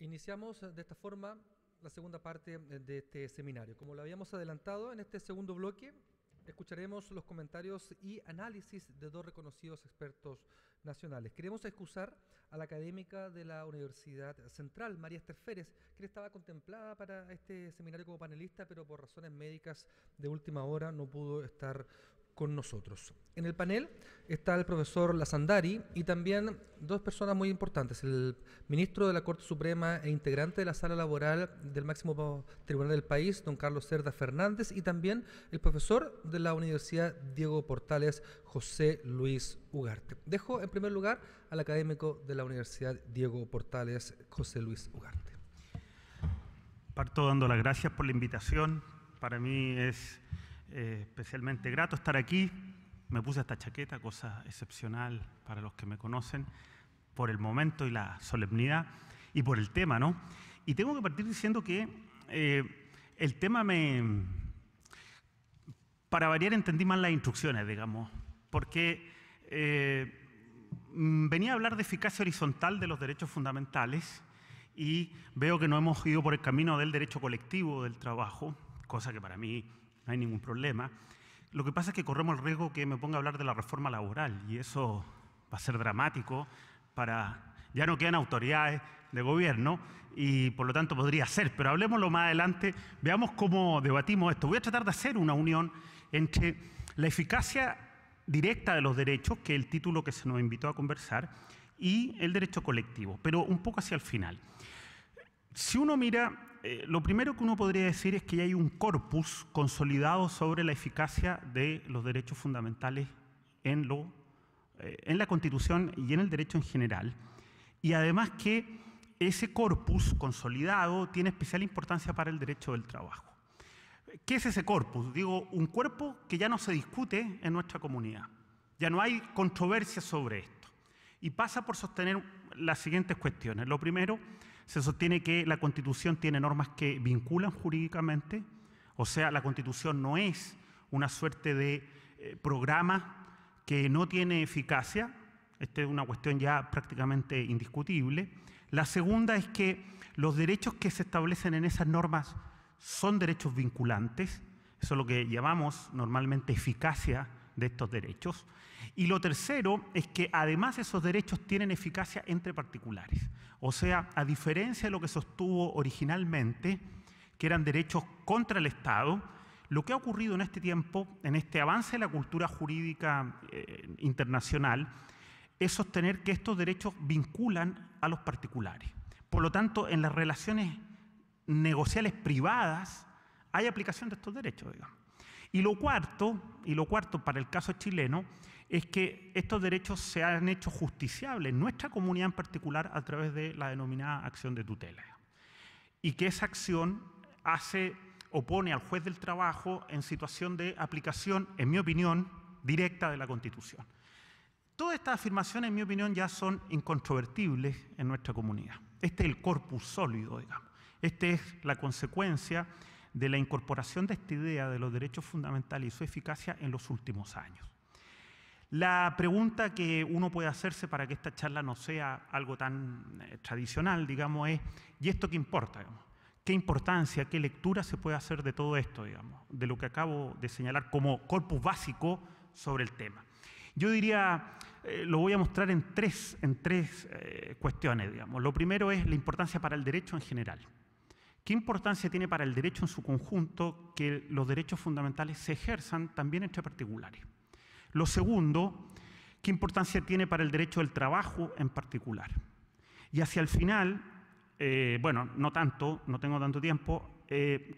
Iniciamos de esta forma la segunda parte de este seminario. Como lo habíamos adelantado, en este segundo bloque escucharemos los comentarios y análisis de dos reconocidos expertos nacionales. Queremos excusar a la académica de la Universidad Central, María Esther Férez, que estaba contemplada para este seminario como panelista, pero por razones médicas de última hora no pudo estar con nosotros. En el panel está el profesor Lazandari y también dos personas muy importantes, el ministro de la Corte Suprema e integrante de la Sala Laboral del máximo tribunal del país, don Carlos Cerda Fernández, y también el profesor de la Universidad Diego Portales, José Luis Ugarte. Dejo en primer lugar al académico de la Universidad Diego Portales, José Luis Ugarte. Parto dando las gracias por la invitación. Para mí es especialmente grato estar aquí. Me puse esta chaqueta, cosa excepcional para los que me conocen, por el momento y la solemnidad y por el tema, ¿no? Y tengo que partir diciendo que el tema para variar entendí mal las instrucciones, digamos, porque venía a hablar de eficacia horizontal de los derechos fundamentales y veo que no hemos ido por el camino del derecho colectivo del trabajo, cosa que para mí no hay ningún problema. Lo que pasa es que corremos el riesgo que me ponga a hablar de la reforma laboral y eso va a ser dramático ya no quedan autoridades de gobierno y por lo tanto podría ser, pero hablemoslo más adelante, veamos cómo debatimos esto. Voy a tratar de hacer una unión entre la eficacia directa de los derechos, que es el título que se nos invitó a conversar, y el derecho colectivo, pero un poco hacia el final. Si uno mira, lo primero que uno podría decir es que ya hay un corpus consolidado sobre la eficacia de los derechos fundamentales en la Constitución y en el derecho en general. Y además que ese corpus consolidado tiene especial importancia para el derecho del trabajo. ¿Qué es ese corpus? Digo, un cuerpo que ya no se discute en nuestra comunidad. Ya no hay controversia sobre esto. Y pasa por sostener las siguientes cuestiones. Lo primero, se sostiene que la Constitución tiene normas que vinculan jurídicamente, o sea, la Constitución no es una suerte de programa que no tiene eficacia. Esta es una cuestión ya prácticamente indiscutible. La segunda es que los derechos que se establecen en esas normas son derechos vinculantes, eso es lo que llamamos normalmente eficacia de estos derechos. Y lo tercero es que además esos derechos tienen eficacia entre particulares. O sea, a diferencia de lo que sostuvo originalmente, que eran derechos contra el Estado, lo que ha ocurrido en este tiempo, en este avance de la cultura jurídica internacional, es sostener que estos derechos vinculan a los particulares. Por lo tanto, en las relaciones negociales privadas hay aplicación de estos derechos, digamos. Y lo cuarto para el caso chileno, es que estos derechos se han hecho justiciables en nuestra comunidad en particular a través de la denominada acción de tutela. Y que esa acción opone al juez del trabajo en situación de aplicación, en mi opinión, directa de la Constitución. Todas estas afirmaciones, en mi opinión, ya son incontrovertibles en nuestra comunidad. Este es el corpus sólido, digamos. Esta es la consecuencia de la incorporación de esta idea de los derechos fundamentales y su eficacia en los últimos años. La pregunta que uno puede hacerse para que esta charla no sea algo tan tradicional, digamos, es ¿y esto qué importa? Digamos? ¿Qué importancia, qué lectura se puede hacer de todo esto, digamos, de lo que acabo de señalar como corpus básico sobre el tema? Yo diría, lo voy a mostrar en tres cuestiones, digamos. Lo primero es la importancia para el derecho en general. ¿Qué importancia tiene para el derecho en su conjunto que los derechos fundamentales se ejerzan también entre particulares? Lo segundo, ¿qué importancia tiene para el derecho del trabajo en particular? Y hacia el final, bueno, no tengo tanto tiempo,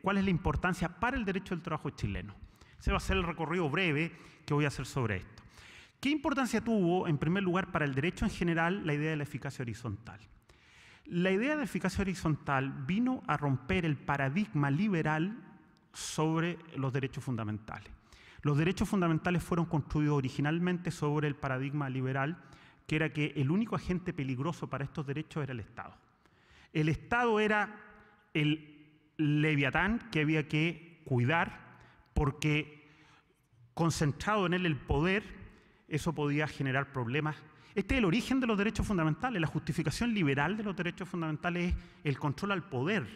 ¿cuál es la importancia para el derecho del trabajo chileno? Ese va a ser el recorrido breve que voy a hacer sobre esto. ¿Qué importancia tuvo, en primer lugar, para el derecho en general la idea de la eficacia horizontal? La idea de eficacia horizontal vino a romper el paradigma liberal sobre los derechos fundamentales. Los derechos fundamentales fueron construidos originalmente sobre el paradigma liberal, que era que el único agente peligroso para estos derechos era el Estado. El Estado era el leviatán que había que cuidar porque concentrado en él el poder, eso podía generar problemas Este es el origen de los derechos fundamentales. La justificación liberal de los derechos fundamentales es el control al poder.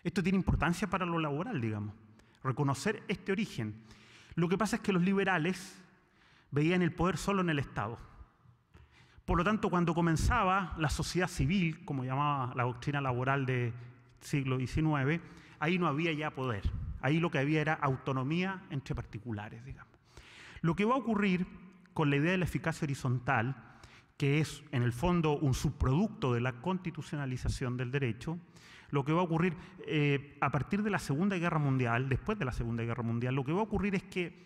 Esto tiene importancia para lo laboral, digamos. Reconocer este origen. Lo que pasa es que los liberales veían el poder solo en el Estado. Por lo tanto, cuando comenzaba la sociedad civil, como llamaba la doctrina laboral del siglo XIX, ahí no había ya poder. Ahí lo que había era autonomía entre particulares, digamos. Lo que va a ocurrir con la idea de la eficacia horizontal, que es en el fondo un subproducto de la constitucionalización del derecho, lo que va a ocurrir a partir de la Segunda Guerra Mundial, después de la Segunda Guerra Mundial, lo que va a ocurrir es que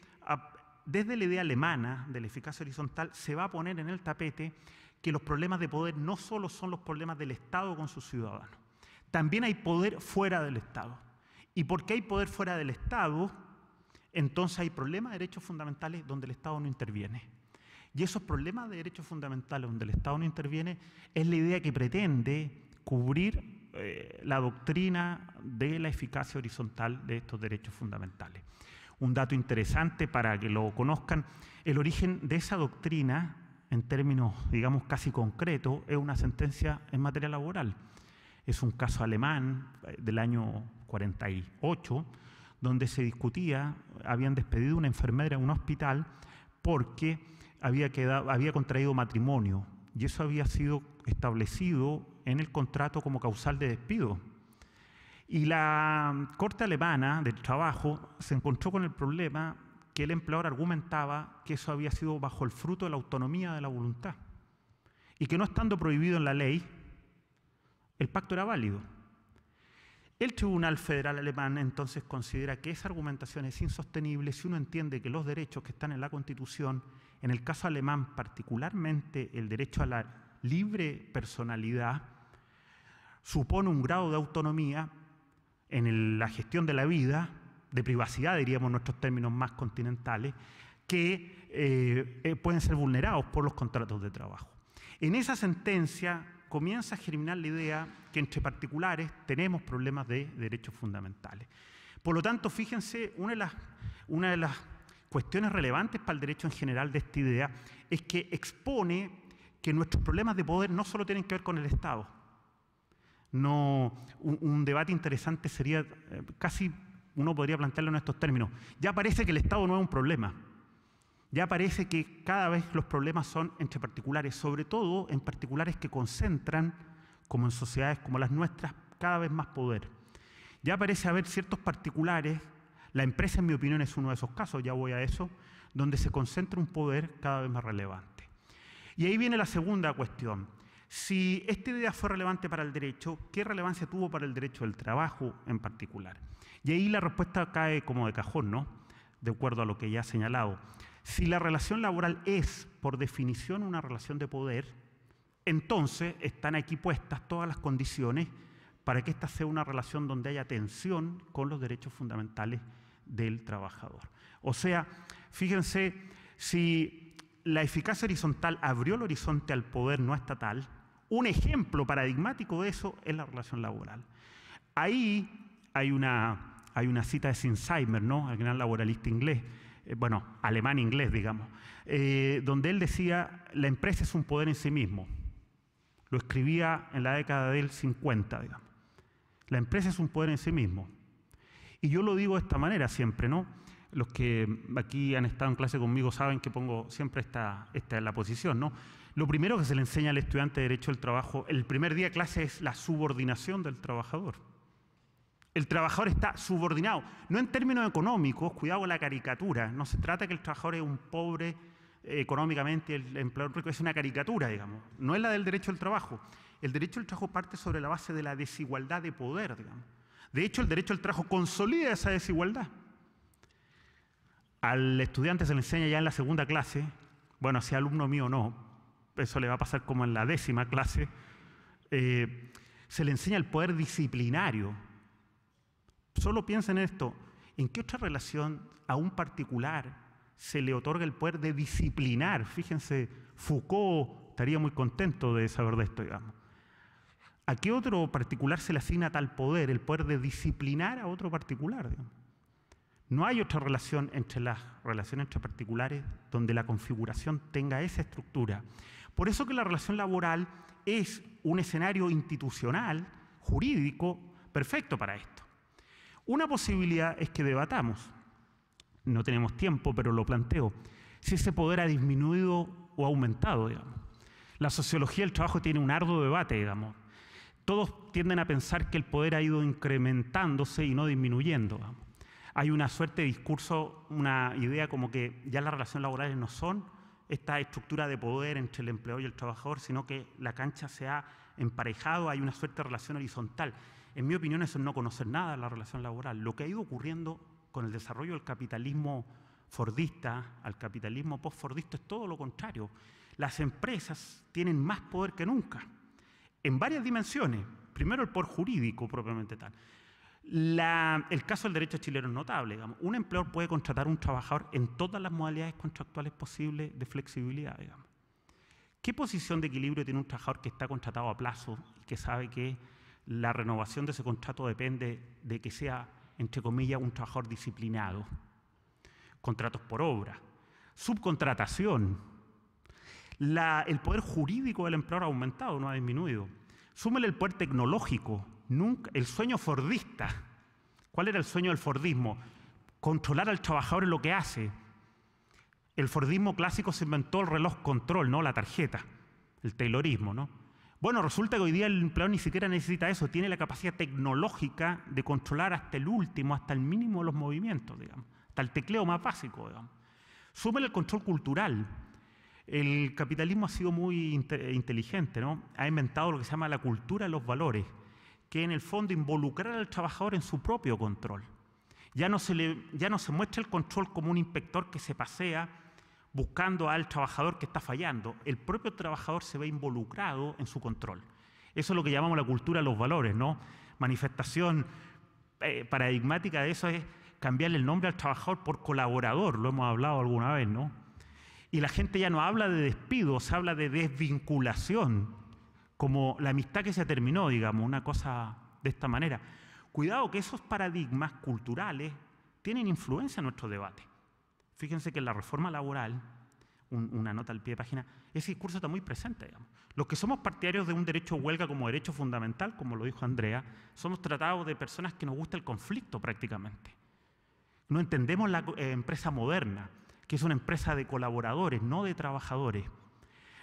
desde la idea alemana de la eficacia horizontal se va a poner en el tapete que los problemas de poder no solo son los problemas del Estado con sus ciudadanos, también hay poder fuera del Estado. Y porque hay poder fuera del Estado, entonces hay problemas de derechos fundamentales donde el Estado no interviene. Y esos problemas de derechos fundamentales donde el Estado no interviene es la idea que pretende cubrir la doctrina de la eficacia horizontal de estos derechos fundamentales. Un dato interesante para que lo conozcan, el origen de esa doctrina, en términos, digamos, casi concretos, es una sentencia en materia laboral. Es un caso alemán del año 48, donde se discutía, habían despedido una enfermera en un hospital porque había contraído matrimonio, y eso había sido establecido en el contrato como causal de despido. Y la Corte Alemana del Trabajo se encontró con el problema que el empleador argumentaba que eso había sido bajo el fruto de la autonomía de la voluntad y que no estando prohibido en la ley, el pacto era válido. El Tribunal Federal Alemán entonces considera que esa argumentación es insostenible si uno entiende que los derechos que están en la Constitución, en el caso alemán particularmente el derecho a la libre personalidad, supone un grado de autonomía en la gestión de la vida, de privacidad, diríamos en nuestros términos más continentales, que pueden ser vulnerados por los contratos de trabajo. En esa sentencia comienza a germinar la idea que entre particulares tenemos problemas de derechos fundamentales. Por lo tanto, fíjense, una de las cuestiones relevantes para el derecho en general de esta idea es que expone que nuestros problemas de poder no solo tienen que ver con el Estado. No, un debate interesante sería, casi uno podría plantearlo en estos términos, ya parece que el Estado no es un problema. Ya parece que cada vez los problemas son entre particulares, sobre todo en particulares que concentran, como en sociedades como las nuestras, cada vez más poder. Ya parece haber ciertos particulares, la empresa en mi opinión es uno de esos casos, ya voy a eso, donde se concentra un poder cada vez más relevante. Y ahí viene la segunda cuestión. Si esta idea fue relevante para el derecho, ¿qué relevancia tuvo para el derecho del trabajo en particular? Y ahí la respuesta cae como de cajón, ¿no? De acuerdo a lo que ya he señalado. Si la relación laboral es, por definición, una relación de poder, entonces están aquí puestas todas las condiciones para que esta sea una relación donde haya tensión con los derechos fundamentales del trabajador. O sea, fíjense, si la eficacia horizontal abrió el horizonte al poder no estatal, un ejemplo paradigmático de eso es la relación laboral. Ahí hay una cita de Sinsheimer, ¿no? El gran laboralista inglés, alemán-inglés, digamos, donde él decía, la empresa es un poder en sí mismo. Lo escribía en la década del 50, digamos. La empresa es un poder en sí mismo. Y yo lo digo de esta manera siempre, ¿no? Los que aquí han estado en clase conmigo saben que pongo siempre esta es la posición, ¿no? Lo primero que se le enseña al estudiante de Derecho del Trabajo, el primer día de clase, es la subordinación del trabajador. El trabajador está subordinado, no en términos económicos, cuidado con la caricatura, no se trata que el trabajador es un pobre económicamente, el empleador rico, es una caricatura, digamos, no es la del derecho del trabajo. El derecho del trabajo parte sobre la base de la desigualdad de poder, digamos. De hecho, el derecho del trabajo consolida esa desigualdad. Al estudiante se le enseña ya en la segunda clase, bueno, si alumno mío o no, eso le va a pasar como en la 10ª clase, se le enseña el poder disciplinario. Solo piensen en esto, ¿en qué otra relación a un particular se le otorga el poder de disciplinar? Fíjense, Foucault estaría muy contento de saber de esto, digamos. ¿A qué otro particular se le asigna tal poder, el poder de disciplinar a otro particular, digamos? No hay otra relación entre las relaciones entre particulares donde la configuración tenga esa estructura. Por eso que la relación laboral es un escenario institucional, jurídico, perfecto para esto. Una posibilidad es que debatamos, no tenemos tiempo, pero lo planteo, si ese poder ha disminuido o aumentado, digamos. La sociología del trabajo tiene un arduo debate, digamos. Todos tienden a pensar que el poder ha ido incrementándose y no disminuyendo, digamos. Hay una suerte de discurso, una idea como que ya las relaciones laborales no son esta estructura de poder entre el empleador y el trabajador, sino que la cancha se ha emparejado, hay una suerte de relación horizontal. En mi opinión, eso es no conocer nada de la relación laboral. Lo que ha ido ocurriendo con el desarrollo del capitalismo fordista al capitalismo post-fordista es todo lo contrario. Las empresas tienen más poder que nunca, en varias dimensiones. Primero, el poder jurídico propiamente tal. El caso del derecho chileno es notable. Digamos. Un empleador puede contratar a un trabajador en todas las modalidades contractuales posibles de flexibilidad. Digamos. ¿Qué posición de equilibrio tiene un trabajador que está contratado a plazo y que sabe que la renovación de ese contrato depende de que sea, entre comillas, un trabajador disciplinado? Contratos por obra, subcontratación. El poder jurídico del empleador ha aumentado, no ha disminuido. Súmele el poder tecnológico. El sueño fordista. ¿Cuál era el sueño del fordismo? Controlar al trabajador en lo que hace. El fordismo clásico se inventó el reloj control, no la tarjeta, el taylorismo, ¿no? Bueno, resulta que hoy día el empleador ni siquiera necesita eso, tiene la capacidad tecnológica de controlar hasta el último, hasta el mínimo de los movimientos, digamos, hasta el tecleo más básico, digamos. Súmele el control cultural. El capitalismo ha sido muy inteligente, ¿no? Ha inventado lo que se llama la cultura de los valores, que en el fondo involucrar al trabajador en su propio control. Ya no se muestra el control como un inspector que se pasea buscando al trabajador que está fallando. El propio trabajador se ve involucrado en su control. Eso es lo que llamamos la cultura de los valores, ¿no? Manifestación paradigmática de eso es cambiarle el nombre al trabajador por colaborador, lo hemos hablado alguna vez, ¿no? Y la gente ya no habla de despido, se habla de desvinculación, como la amistad que se terminó, digamos, una cosa de esta manera. Cuidado que esos paradigmas culturales tienen influencia en nuestro debate. Fíjense que en la reforma laboral, una nota al pie de página, ese discurso está muy presente, digamos. Los que somos partidarios de un derecho a huelga como derecho fundamental, como lo dijo Andrea, somos tratados de personas que nos gusta el conflicto prácticamente. No entendemos la empresa moderna, que es una empresa de colaboradores, no de trabajadores.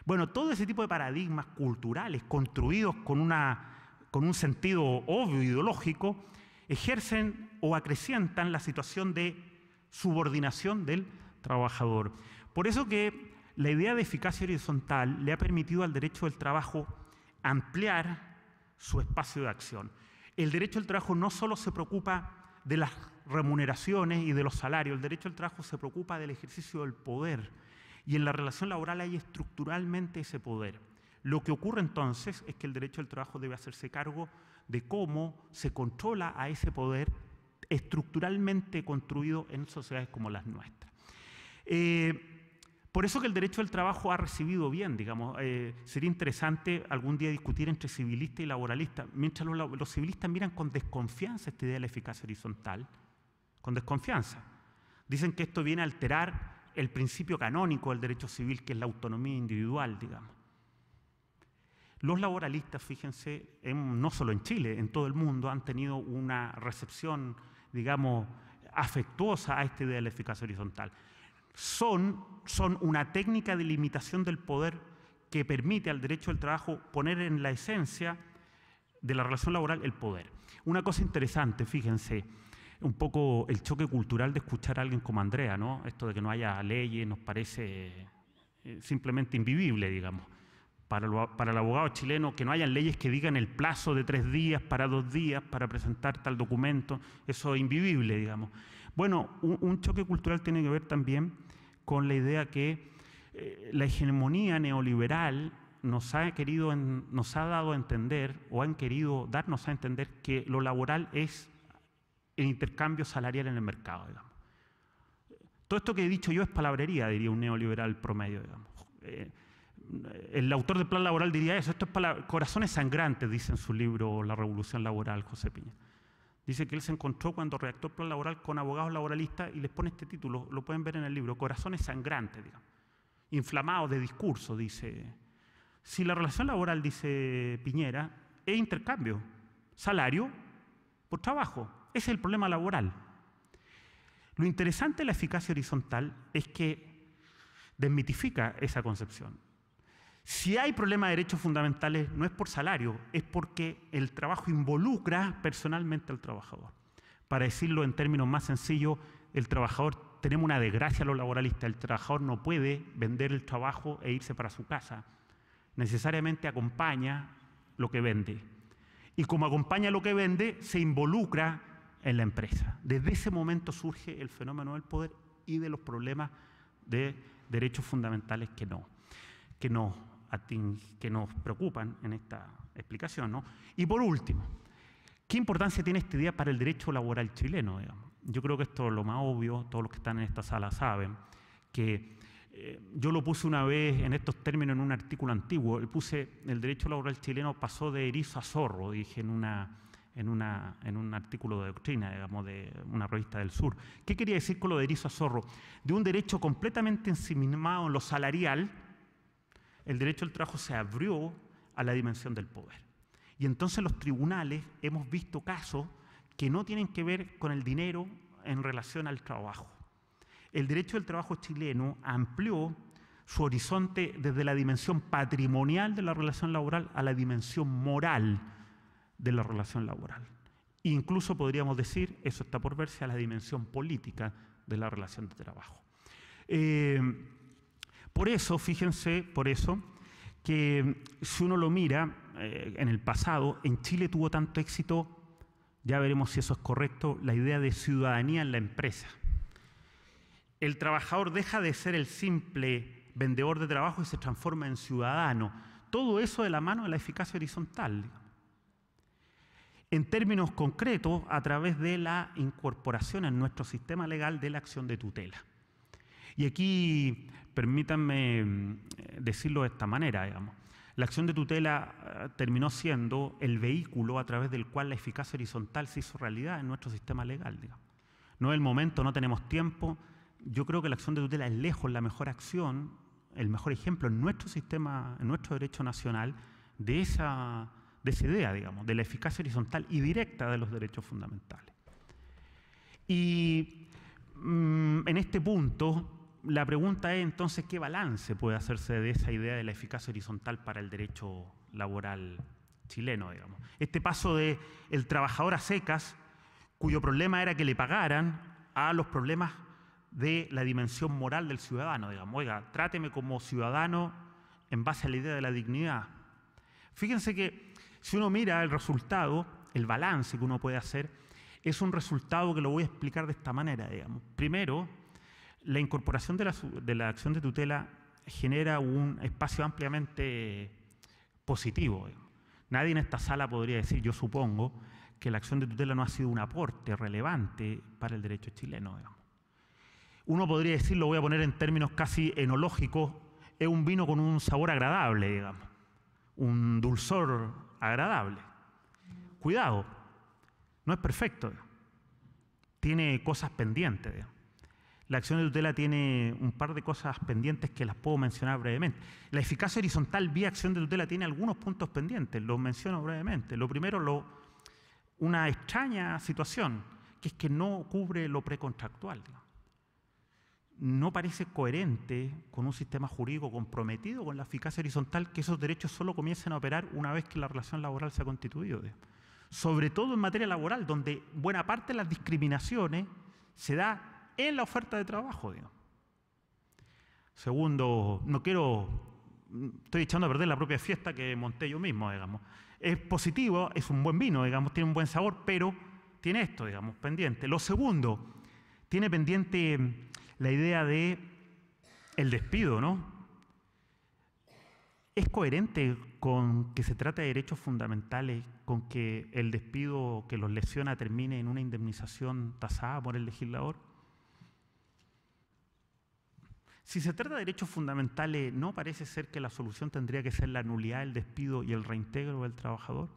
Bueno, todo ese tipo de paradigmas culturales construidos con un sentido obvio ideológico ejercen o acrecientan la situación de subordinación del trabajador. Por eso que la idea de eficacia horizontal le ha permitido al derecho del trabajo ampliar su espacio de acción. El derecho del trabajo no solo se preocupa de las remuneraciones y de los salarios, el derecho del trabajo se preocupa del ejercicio del poder. Y en la relación laboral hay estructuralmente ese poder. Lo que ocurre entonces es que el derecho del trabajo debe hacerse cargo de cómo se controla a ese poder estructuralmente construido en sociedades como las nuestras. Por eso que el derecho del trabajo ha recibido bien, digamos. Sería interesante algún día discutir entre civilista y laboralista. Mientras los civilistas miran con desconfianza esta idea de la eficacia horizontal, con desconfianza. Dicen que esto viene a alterar el principio canónico del derecho civil, que es la autonomía individual, digamos. Los laboralistas, fíjense, no solo en Chile, en todo el mundo, han tenido una recepción, digamos, afectuosa a esta idea de la eficacia horizontal. Son una técnica de limitación del poder que permite al derecho del trabajo poner en la esencia de la relación laboral el poder. Una cosa interesante, fíjense, un poco el choque cultural de escuchar a alguien como Andrea, ¿no? Esto de que no haya leyes nos parece simplemente invivible, digamos. Para el abogado chileno, que no hayan leyes que digan el plazo de 3 días para 2 días para presentar tal documento, eso es invivible, digamos. Bueno, un choque cultural tiene que ver también con la idea que la hegemonía neoliberal nos ha dado a entender, o han querido darnos a entender, que lo laboral es el intercambio salarial en el mercado, digamos. Todo esto que he dicho yo es palabrería, diría un neoliberal promedio, digamos. El autor del plan laboral diría eso, esto es corazones sangrantes, dice en su libro La Revolución Laboral, José Piña. Dice que él se encontró cuando redactó el plan laboral con abogados laboralistas y les pone este título, lo pueden ver en el libro, corazones sangrantes, digamos, inflamados de discurso, dice. Si la relación laboral, dice Piñera, es intercambio, salario por trabajo. Ese es el problema laboral. Lo interesante de la eficacia horizontal es que desmitifica esa concepción. Si hay problema de derechos fundamentales, no es por salario, es porque el trabajo involucra personalmente al trabajador. Para decirlo en términos más sencillos, el trabajador, tenemos una desgracia a los laboralistas, el trabajador no puede vender el trabajo e irse para su casa. Necesariamente acompaña lo que vende. Y como acompaña lo que vende, se involucra en la empresa. Desde ese momento surge el fenómeno del poder y de los problemas de derechos fundamentales que nos preocupan en esta explicación, ¿no? Y por último, ¿qué importancia tiene esta idea para el derecho laboral chileno, digamos? Yo creo que esto es lo más obvio, todos los que están en esta sala saben, que yo lo puse una vez en estos términos en un artículo antiguo, y puse el derecho laboral chileno pasó de erizo a zorro, dije en un artículo de doctrina, digamos, de una revista del sur. ¿Qué quería decir con lo de erizo a zorro? De un derecho completamente ensimismado en lo salarial, el derecho al trabajo se abrió a la dimensión del poder. Y entonces los tribunales hemos visto casos que no tienen que ver con el dinero en relación al trabajo. El derecho del trabajo chileno amplió su horizonte desde la dimensión patrimonial de la relación laboral a la dimensión moral de la relación laboral. Incluso podríamos decir, eso está por verse, a la dimensión política de la relación de trabajo. Por eso, fíjense, que si uno lo mira en el pasado, en Chile tuvo tanto éxito, ya veremos si eso es correcto, la idea de ciudadanía en la empresa. El trabajador deja de ser el simple vendedor de trabajo y se transforma en ciudadano. Todo eso de la mano de la eficacia horizontal. En términos concretos, a través de la incorporación en nuestro sistema legal de la acción de tutela. Y aquí, permítanme decirlo de esta manera, digamos. La acción de tutela terminó siendo el vehículo a través del cual la eficacia horizontal se hizo realidad en nuestro sistema legal, digamos. No es el momento, no tenemos tiempo. Yo creo que la acción de tutela es lejos la mejor acción, el mejor ejemplo en nuestro sistema, en nuestro derecho nacional, de esa idea, digamos, de la eficacia horizontal y directa de los derechos fundamentales. Y en este punto, la pregunta es entonces qué balance puede hacerse de esa idea de la eficacia horizontal para el derecho laboral chileno, digamos. Este paso de el trabajador a secas, cuyo problema era que le pagaran, a los problemas de la dimensión moral del ciudadano, digamos. Oiga, tráteme como ciudadano en base a la idea de la dignidad. Fíjense que si uno mira el resultado, el balance que uno puede hacer, es un resultado que lo voy a explicar de esta manera, digamos. Primero, la incorporación de la acción de tutela genera un espacio ampliamente positivo. Nadie en esta sala podría decir, yo supongo, que la acción de tutela no ha sido un aporte relevante para el derecho chileno, digamos. Uno podría decir, lo voy a poner en términos casi enológicos, es un vino con un sabor agradable, digamos, un dulzor agradable. Cuidado, no es perfecto, digamos. Tiene cosas pendientes, digamos. La acción de tutela tiene un par de cosas pendientes que las puedo mencionar brevemente. La eficacia horizontal vía acción de tutela tiene algunos puntos pendientes, los menciono brevemente. Lo primero, una extraña situación, que es que no cubre lo precontractual, digamos. No parece coherente con un sistema jurídico comprometido con la eficacia horizontal que esos derechos solo comiencen a operar una vez que la relación laboral se ha constituido. Sobre todo en materia laboral, donde buena parte de las discriminaciones se da en la oferta de trabajo, digamos. Segundo, estoy echando a perder la propia fiesta que monté yo mismo, digamos. Es positivo, es un buen vino, digamos, tiene un buen sabor, pero tiene esto, digamos, pendiente. Lo segundo, tiene pendiente la idea de el despido, ¿no? ¿Es coherente con que se trata de derechos fundamentales, con que el despido que los lesiona termine en una indemnización tasada por el legislador? Si se trata de derechos fundamentales, ¿no parece ser que la solución tendría que ser la nulidad del despido y el reintegro del trabajador?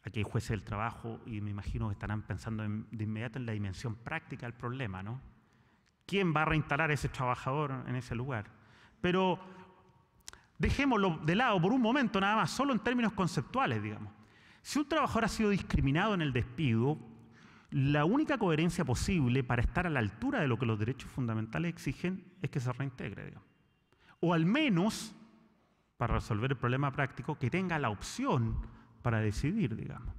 Aquí hay jueces del trabajo y me imagino que estarán pensando de inmediato en la dimensión práctica del problema, ¿no? ¿Quién va a reinstalar a ese trabajador en ese lugar? Pero Dejémoslo de lado por un momento nada más, solo en términos conceptuales, digamos. Si un trabajador ha sido discriminado en el despido, la única coherencia posible para estar a la altura de lo que los derechos fundamentales exigen es que se reintegre, digamos. O al menos, para resolver el problema práctico, que tenga la opción para decidir, digamos.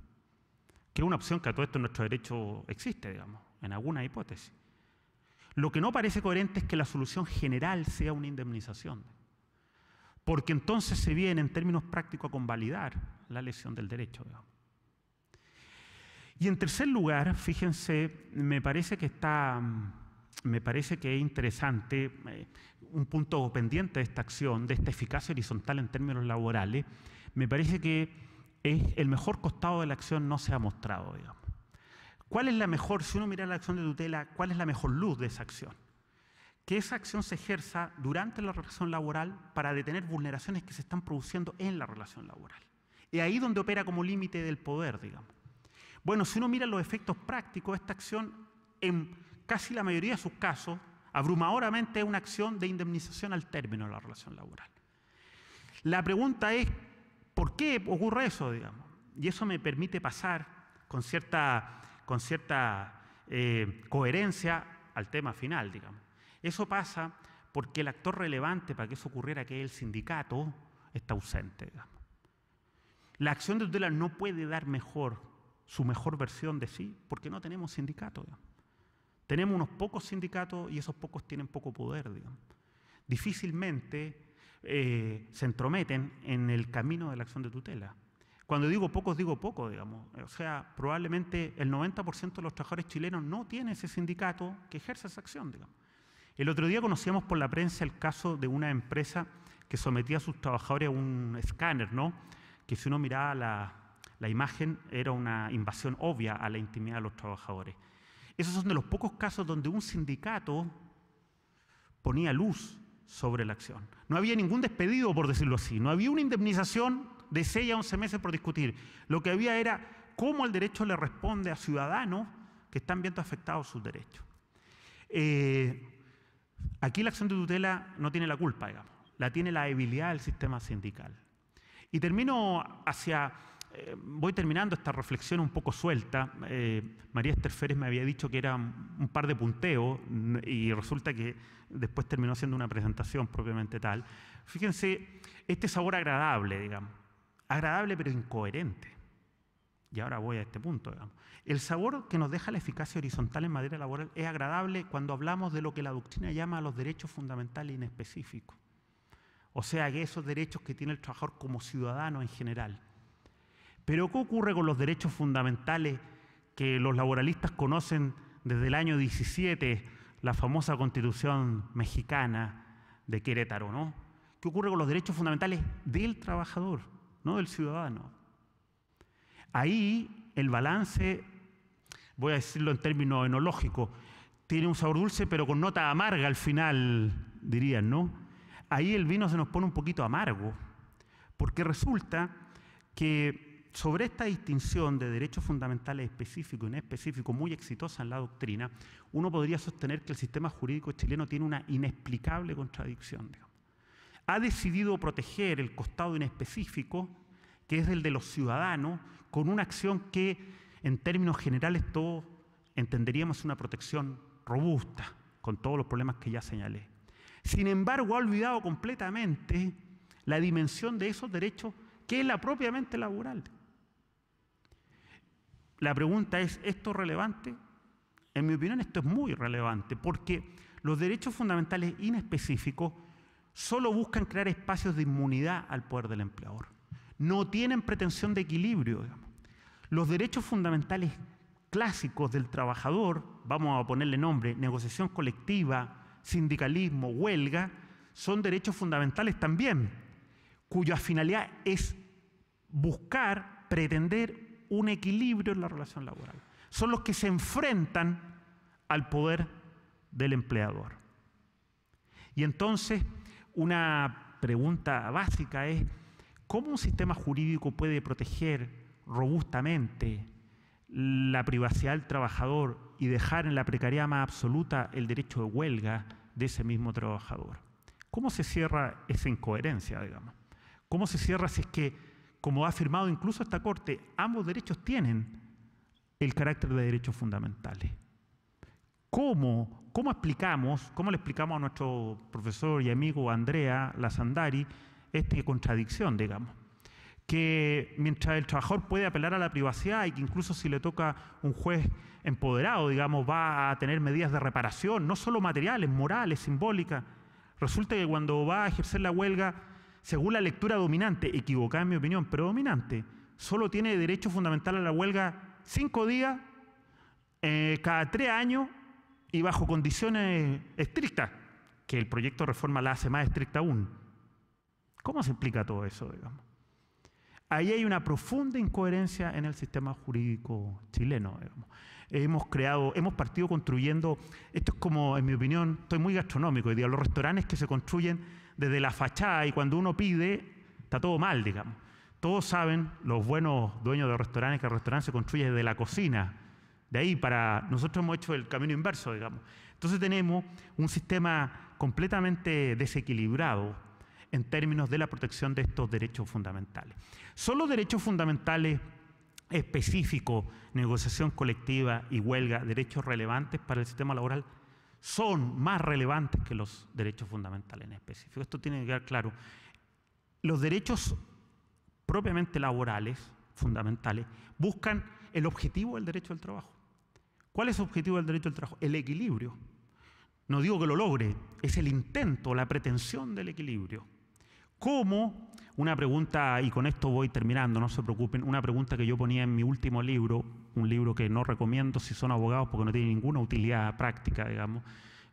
Que es una opción que a todo esto en nuestro derecho existe, digamos, en alguna hipótesis. Lo que no parece coherente es que la solución general sea una indemnización, porque entonces se viene en términos prácticos a convalidar la lesión del derecho, digamos. Y en tercer lugar, fíjense, me parece que es interesante un punto pendiente de esta acción, de esta eficacia horizontal en términos laborales. Me parece que el mejor costado de la acción no se ha mostrado, digamos. ¿Cuál es la mejor, si uno mira la acción de tutela, cuál es la mejor luz de esa acción? Que esa acción se ejerza durante la relación laboral para detener vulneraciones que se están produciendo en la relación laboral. Es ahí donde opera como límite del poder, digamos. Bueno, si uno mira los efectos prácticos, esta acción, en casi la mayoría de sus casos, abrumadoramente es una acción de indemnización al término de la relación laboral. La pregunta es, ¿por qué ocurre eso, digamos? Y eso me permite pasar con cierta coherencia al tema final, digamos. Eso pasa porque el actor relevante para que eso ocurriera, que es el sindicato, está ausente, digamos. La acción de tutela no puede dar su mejor versión de sí porque no tenemos sindicato, digamos. Tenemos unos pocos sindicatos y esos pocos tienen poco poder, digamos. Difícilmente se entrometen en el camino de la acción de tutela. Cuando digo pocos, digo poco, digamos. O sea, probablemente el 90% de los trabajadores chilenos no tiene ese sindicato que ejerce esa acción, digamos. El otro día conocíamos por la prensa el caso de una empresa que sometía a sus trabajadores a un escáner, ¿no? Que si uno miraba la imagen era una invasión obvia a la intimidad de los trabajadores. Esos son de los pocos casos donde un sindicato ponía luz sobre la acción. No había ningún despedido, por decirlo así. No había una indemnización de 6 a 11 meses por discutir. Lo que había era cómo el derecho le responde a ciudadanos que están viendo afectados sus derechos. Aquí la acción de tutela no tiene la culpa, digamos. La tiene la debilidad del sistema sindical. Y voy terminando esta reflexión un poco suelta. María Esther Férez me había dicho que era un par de punteos y resulta que después terminó siendo una presentación propiamente tal. Fíjense, este sabor agradable, digamos. Agradable pero incoherente. Y ahora voy a este punto, digamos. El sabor que nos deja la eficacia horizontal en materia laboral es agradable cuando hablamos de lo que la doctrina llama los derechos fundamentales inespecíficos. O sea, que esos derechos que tiene el trabajador como ciudadano en general. Pero ¿qué ocurre con los derechos fundamentales que los laboralistas conocen desde el año 17, la famosa Constitución mexicana de Querétaro, ¿no? ¿Qué ocurre con los derechos fundamentales del trabajador, no del ciudadano? Ahí el balance, voy a decirlo en términos enológicos, tiene un sabor dulce pero con nota amarga al final, dirían, ¿no? Ahí el vino se nos pone un poquito amargo, porque resulta que sobre esta distinción de derechos fundamentales específicos y no específicos, muy exitosa en la doctrina, uno podría sostener que el sistema jurídico chileno tiene una inexplicable contradicción, digamos. Ha decidido proteger el costado inespecífico, que es el de los ciudadanos, con una acción que, en términos generales, todos entenderíamos una protección robusta, con todos los problemas que ya señalé. Sin embargo, ha olvidado completamente la dimensión de esos derechos, que es la propiamente laboral. La pregunta es, ¿esto es relevante? En mi opinión, esto es muy relevante, porque los derechos fundamentales inespecíficos solo buscan crear espacios de inmunidad al poder del empleador. No tienen pretensión de equilibrio, digamos. Los derechos fundamentales clásicos del trabajador, vamos a ponerle nombre, negociación colectiva, sindicalismo, huelga, son derechos fundamentales también, cuya finalidad es buscar, pretender un equilibrio en la relación laboral. Son los que se enfrentan al poder del empleador. Y entonces, una pregunta básica es, ¿cómo un sistema jurídico puede proteger robustamente la privacidad del trabajador y dejar en la precariedad más absoluta el derecho de huelga de ese mismo trabajador? ¿Cómo se cierra esa incoherencia, digamos? ¿Cómo se cierra si es que, como ha afirmado incluso esta Corte, ambos derechos tienen el carácter de derechos fundamentales? ¿Cómo le explicamos a nuestro profesor y amigo Andrea Lazzandari esta contradicción, digamos? Que mientras el trabajador puede apelar a la privacidad y que incluso si le toca un juez empoderado, digamos, va a tener medidas de reparación, no solo materiales, morales, simbólicas, resulta que cuando va a ejercer la huelga, según la lectura dominante, equivocada en mi opinión, pero dominante, solo tiene derecho fundamental a la huelga 5 días, cada 3 años y bajo condiciones estrictas, que el proyecto de reforma la hace más estricta aún. ¿Cómo se explica todo eso, digamos? Ahí hay una profunda incoherencia en el sistema jurídico chileno, digamos. Hemos partido construyendo, esto es como, en mi opinión, estoy muy gastronómico, digo, los restaurantes que se construyen desde la fachada y cuando uno pide, está todo mal, digamos. Todos saben, los buenos dueños de restaurantes, que el restaurante se construye desde la cocina. De ahí nosotros hemos hecho el camino inverso, digamos. Entonces tenemos un sistema completamente desequilibrado en términos de la protección de estos derechos fundamentales. Son los derechos fundamentales específicos, negociación colectiva y huelga, derechos relevantes para el sistema laboral, son más relevantes que los derechos fundamentales en específico. Esto tiene que quedar claro. Los derechos propiamente laborales, fundamentales, buscan el objetivo del derecho al trabajo. ¿Cuál es el objetivo del derecho al trabajo? El equilibrio. No digo que lo logre, es el intento, la pretensión del equilibrio. ¿Cómo? Una pregunta, y con esto voy terminando, no se preocupen, una pregunta que yo ponía en mi último libro, un libro que no recomiendo si son abogados porque no tiene ninguna utilidad práctica, digamos,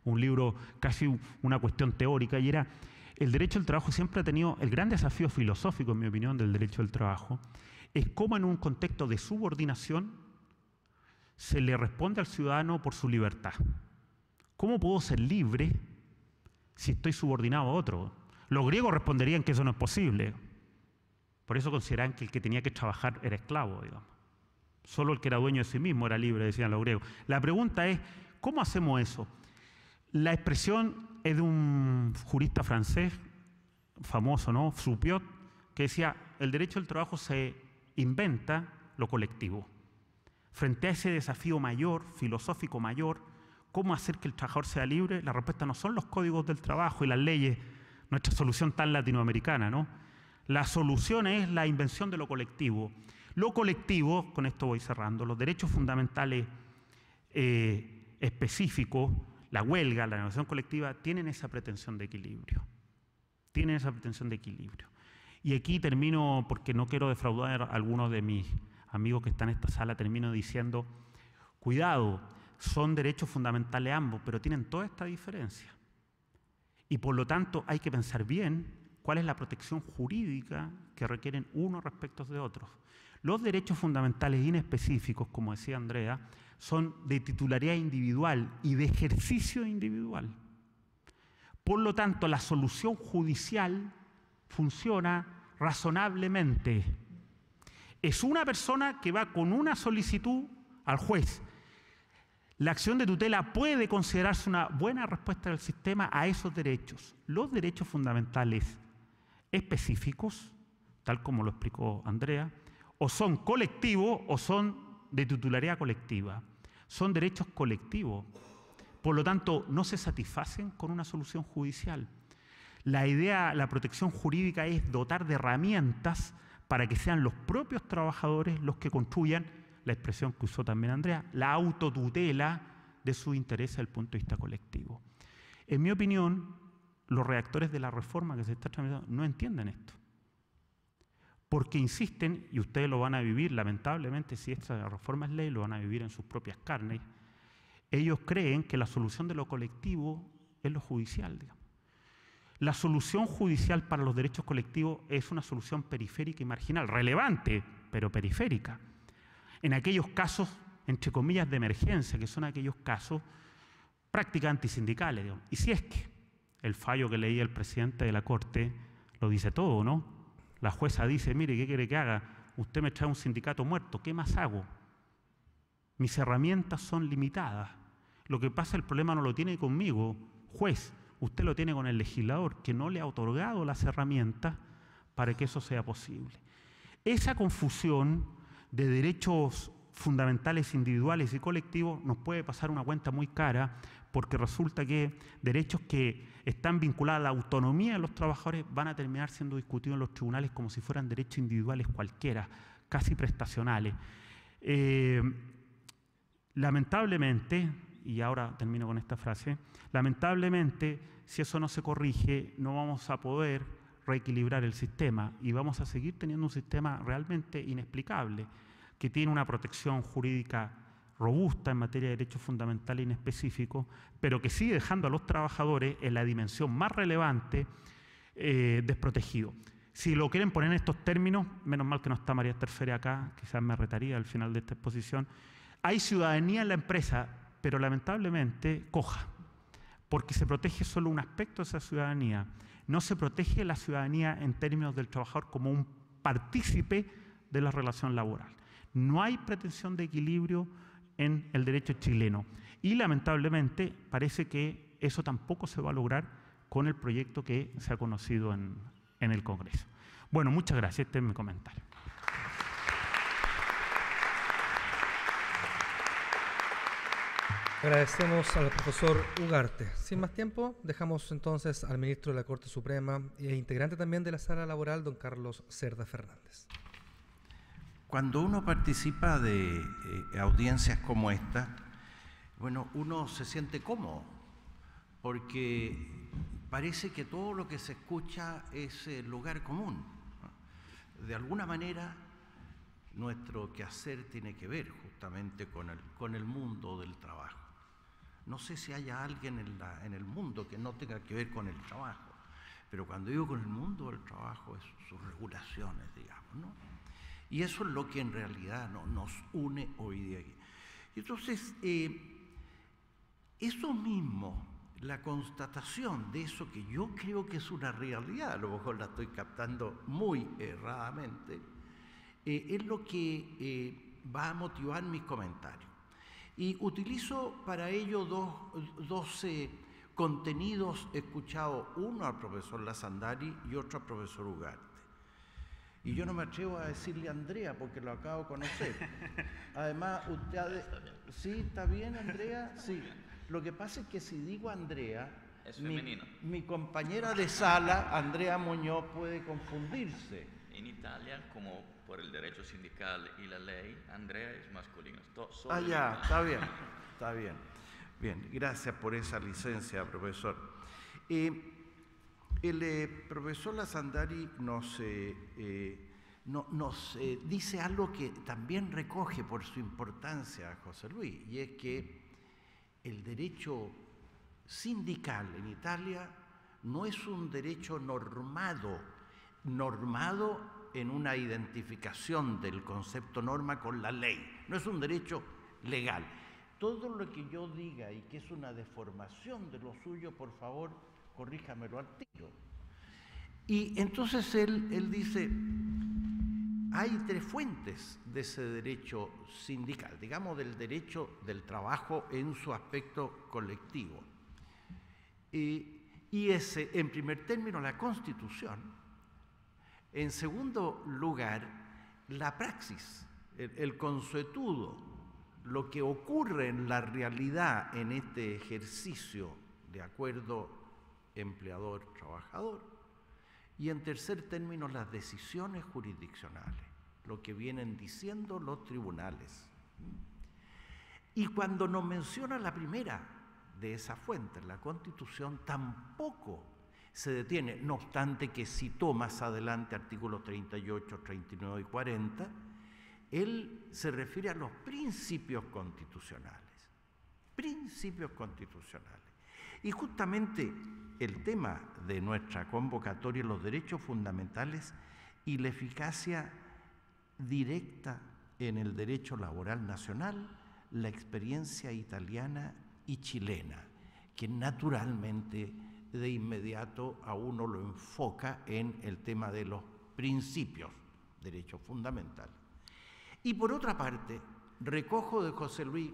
un libro casi una cuestión teórica, y era, el derecho al trabajo siempre ha tenido el gran desafío filosófico, en mi opinión, del derecho al trabajo, es cómo en un contexto de subordinación se le responde al ciudadano por su libertad. ¿Cómo puedo ser libre si estoy subordinado a otro? Los griegos responderían que eso no es posible. Por eso consideraban que el que tenía que trabajar era esclavo, digamos. Solo el que era dueño de sí mismo era libre, decían los griegos. La pregunta es, ¿cómo hacemos eso? La expresión es de un jurista francés, famoso, ¿no? Soupiot, que decía, el derecho al trabajo se inventa lo colectivo. Frente a ese desafío mayor, filosófico mayor, ¿cómo hacer que el trabajador sea libre? La respuesta no son los códigos del trabajo y las leyes, nuestra solución tan latinoamericana, ¿no? La solución es la invención de lo colectivo. Lo colectivo, con esto voy cerrando, los derechos fundamentales específicos, la huelga, la negociación colectiva, tienen esa pretensión de equilibrio. Tienen esa pretensión de equilibrio. Y aquí termino, porque no quiero defraudar a algunos de mis amigos que están en esta sala, termino diciendo, cuidado, son derechos fundamentales ambos, pero tienen toda esta diferencia. Y por lo tanto hay que pensar bien cuál es la protección jurídica que requieren unos respecto de otros. Los derechos fundamentales inespecíficos, como decía Andrea, son de titularidad individual y de ejercicio individual. Por lo tanto, la solución judicial funciona razonablemente. Es una persona que va con una solicitud al juez. La acción de tutela puede considerarse una buena respuesta del sistema a esos derechos. Los derechos fundamentales específicos, tal como lo explicó Andrea, o son colectivos o son de titularidad colectiva. Son derechos colectivos. Por lo tanto, no se satisfacen con una solución judicial. La idea, la protección jurídica es dotar de herramientas para que sean los propios trabajadores los que construyan, la expresión que usó también Andrea, la autotutela de su interés desde el punto de vista colectivo. En mi opinión, los redactores de la reforma que se está tramitando no entienden esto. Porque insisten, y ustedes lo van a vivir, lamentablemente, si esta reforma es ley, lo van a vivir en sus propias carnes, ellos creen que la solución de lo colectivo es lo judicial, digamos. La solución judicial para los derechos colectivos es una solución periférica y marginal, relevante, pero periférica. En aquellos casos, entre comillas, de emergencia, que son aquellos casos prácticamente antisindicales, digamos. Y si es que el fallo que leía el presidente de la Corte lo dice todo, ¿no? La jueza dice, mire, ¿qué quiere que haga? Usted me trae un sindicato muerto, ¿qué más hago? Mis herramientas son limitadas. Lo que pasa, el problema no lo tiene conmigo, juez. usted lo tiene con el legislador, que no le ha otorgado las herramientas para que eso sea posible. Esa confusión de derechos fundamentales individuales y colectivos nos puede pasar una cuenta muy cara, porque resulta que derechos que están vinculados a la autonomía de los trabajadores van a terminar siendo discutidos en los tribunales como si fueran derechos individuales cualquiera, casi prestacionales. Lamentablemente, y ahora termino con esta frase, lamentablemente, si eso no se corrige, no vamos a poder reequilibrar el sistema y vamos a seguir teniendo un sistema realmente inexplicable, que tiene una protección jurídica robusta en materia de derechos fundamentales inespecíficos, pero que sigue dejando a los trabajadores en la dimensión más relevante desprotegidos. Si lo quieren poner en estos términos, menos mal que no está María Esther Fere acá, quizás me retaría al final de esta exposición, hay ciudadanía en la empresa, pero lamentablemente coja, porque se protege solo un aspecto de esa ciudadanía. No se protege la ciudadanía en términos del trabajador como un partícipe de la relación laboral. No hay pretensión de equilibrio en el derecho chileno. Y lamentablemente parece que eso tampoco se va a lograr con el proyecto que se ha conocido en el Congreso. Bueno, muchas gracias. Este es mi comentario. Agradecemos al profesor Ugarte. Sin más tiempo, dejamos entonces al ministro de la Corte Suprema e integrante también de la Sala Laboral, don Carlos Cerda Fernández. Cuando uno participa de audiencias como esta, bueno, uno se siente cómodo, porque parece que todo lo que se escucha es lugar común, ¿no? De alguna manera, nuestro quehacer tiene que ver justamente con el mundo del trabajo. No sé si haya alguien en el mundo que no tenga que ver con el trabajo, pero cuando digo con el mundo del trabajo es sus regulaciones, digamos, ¿no? Y eso es lo que en realidad nos une hoy día aquí. Entonces, eso mismo, la constatación de eso que yo creo que es una realidad, a lo mejor la estoy captando muy erradamente, es lo que va a motivar mis comentarios. Y utilizo para ello dos contenidos escuchados, uno al profesor Lazandari y otro al profesor Ugarte. Y yo no me atrevo a decirle Andrea porque lo acabo de conocer. Además, usted... ¿Sí? ¿Está bien, Andrea? Sí. Lo que pasa es que si digo Andrea, es femenino. Mi compañera de sala, Andrea Muñoz, puede confundirse. En Italia, como por el derecho sindical y la ley, Andrea es masculino. Ah, ya, está bien, está bien. Bien, gracias por esa licencia, profesor. El profesor Lazandari nos dice algo que también recoge por su importancia, José Luis, y es que el derecho sindical en Italia no es un derecho normado en una identificación del concepto norma con la ley, no es un derecho legal. Todo lo que yo diga y que es una deformación de lo suyo, por favor, corríjamelo al tiro. Y entonces él dice, hay tres fuentes de ese derecho sindical, digamos del derecho del trabajo en su aspecto colectivo. Y ese, en primer término, la Constitución. En segundo lugar, la praxis, el consuetudo, lo que ocurre en la realidad en este ejercicio de acuerdo empleador-trabajador. Y en tercer término, las decisiones jurisdiccionales, lo que vienen diciendo los tribunales. Y cuando nos menciona la primera de esas fuentes, la Constitución, tampoco se detiene, no obstante que citó más adelante artículos 38, 39 y 40, él se refiere a los principios constitucionales. Principios constitucionales. Y justamente el tema de nuestra convocatoria, los derechos fundamentales y la eficacia directa en el derecho laboral nacional, la experiencia italiana y chilena, que naturalmente de inmediato a uno lo enfoca en el tema de los principios, derechos fundamentales. Y por otra parte, recojo de José Luis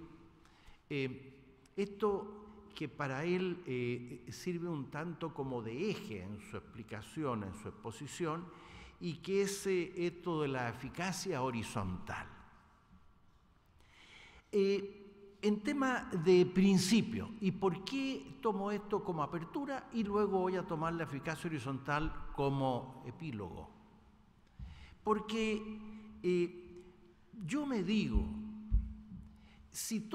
esto que para él sirve un tanto como de eje en su explicación, en su exposición, y que es esto de la eficacia horizontal. En tema de principio, ¿y por qué tomo esto como apertura y luego voy a tomar la eficacia horizontal como epílogo? Porque yo me digo, si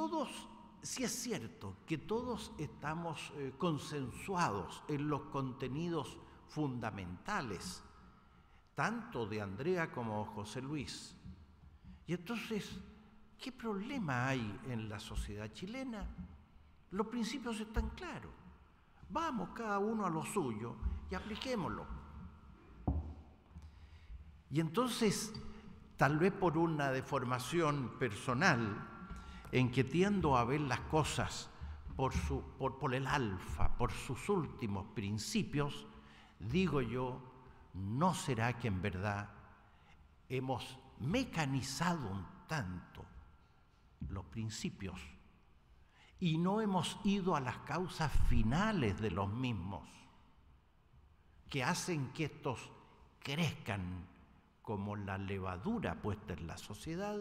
es cierto que todos estamos consensuados en los contenidos fundamentales, tanto de Andrea como José Luis, y entonces, ¿qué problema hay en la sociedad chilena? Los principios están claros. Vamos cada uno a lo suyo y apliquémoslo. Y entonces, tal vez por una deformación personal, en que tiendo a ver las cosas por el alfa, por sus últimos principios, digo yo, ¿no será que en verdad hemos mecanizado un tanto los principios y no hemos ido a las causas finales de los mismos, que hacen que estos crezcan como la levadura puesta en la sociedad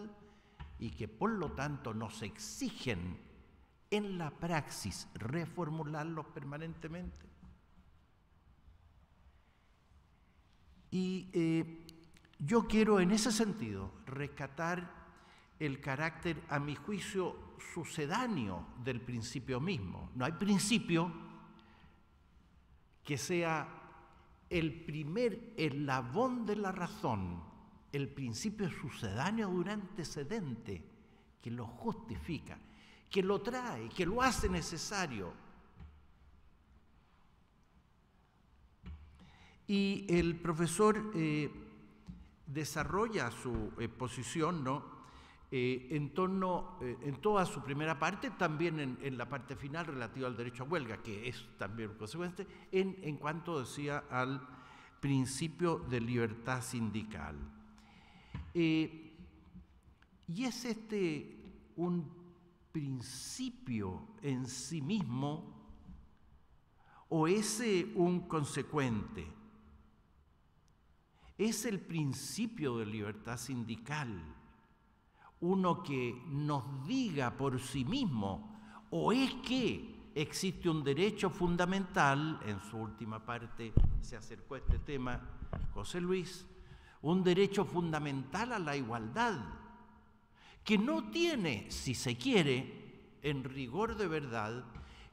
y que por lo tanto nos exigen en la praxis reformularlos permanentemente? Y yo quiero en ese sentido rescatar el carácter, a mi juicio, sucedáneo del principio mismo. No hay principio que sea el primer eslabón de la razón. El principio es sucedáneo de un antecedente que lo justifica, que lo trae, que lo hace necesario. Y el profesor desarrolla su exposición, ¿no?, en torno, en toda su primera parte, también en la parte final relativa al derecho a huelga, que es también consecuente, en cuanto decía al principio de libertad sindical. Y es un principio en sí mismo, o es un consecuente. Es el principio de libertad sindical uno que nos diga por sí mismo, o es que existe un derecho fundamental, en su última parte se acercó a este tema José Luis, un derecho fundamental a la igualdad, que no tiene, si se quiere, en rigor de verdad,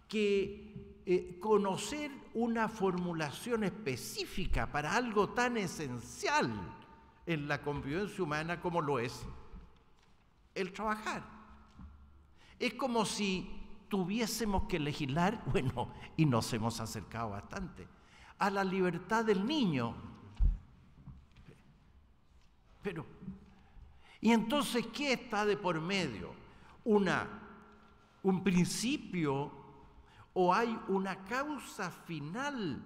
que conocer una formulación específica para algo tan esencial en la convivencia humana como lo es el trabajar. Es como si tuviésemos que legislar, bueno, y nos hemos acercado bastante, a la libertad del niño. Pero, ¿y entonces qué está de por medio? ¿Un principio o hay una causa final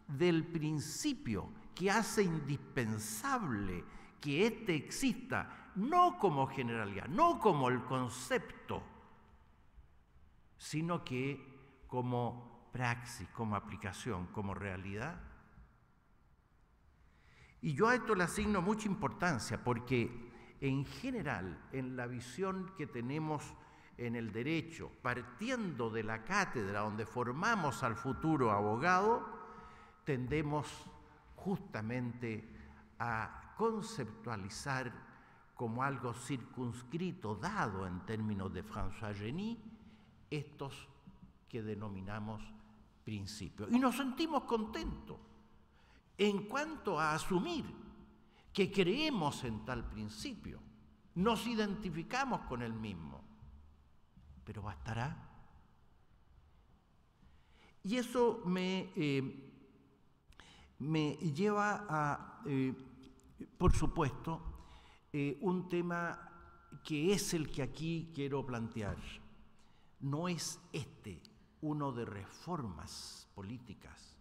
del principio que hace indispensable que éste exista, no como generalidad, no como el concepto, sino que como praxis, como aplicación, como realidad? Y yo a esto le asigno mucha importancia porque en general, en la visión que tenemos en el derecho, partiendo de la cátedra donde formamos al futuro abogado, tendemos justamente a conceptualizar como algo circunscrito, dado en términos de François Genis, estos que denominamos principios. Y nos sentimos contentos en cuanto a asumir que creemos en tal principio, nos identificamos con el mismo, pero ¿bastará? Y eso me lleva a, por supuesto, un tema que es el que aquí quiero plantear. No es uno de reformas políticas,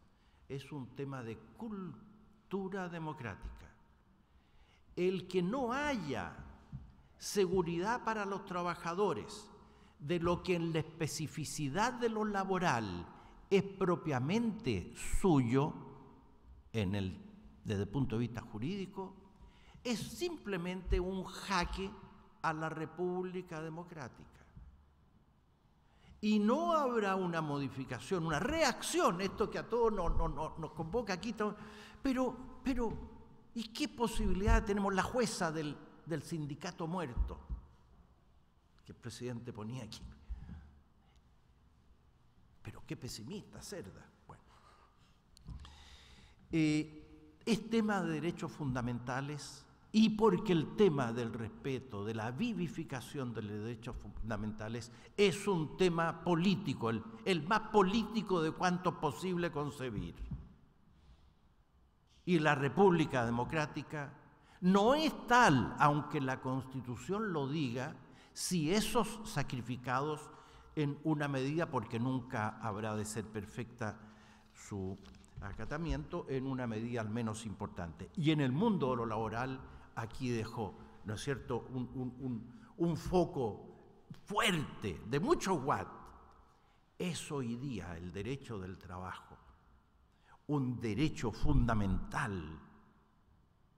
es un tema de cultura democrática. El que no haya seguridad para los trabajadores, de lo que en la especificidad de lo laboral es propiamente suyo, desde el punto de vista jurídico, es simplemente un jaque a la República Democrática. Y no habrá una modificación, una reacción, esto que a todos nos convoca aquí, pero, ¿y qué posibilidad tenemos? La jueza del sindicato muerto, que el presidente ponía aquí. Pero qué pesimista, Cerda. Bueno. Es tema de derechos fundamentales, y porque el tema del respeto, de la vivificación de los derechos fundamentales es un tema político, el más político de cuanto es posible concebir. Y la República Democrática no es tal, aunque la Constitución lo diga, si esos sacrificados en una medida, porque nunca habrá de ser perfecta su acatamiento, en una medida al menos importante. Y en el mundo de lo laboral, aquí dejó, ¿no es cierto?, un foco fuerte, de muchos watts. Es hoy día el derecho del trabajo, un derecho fundamental.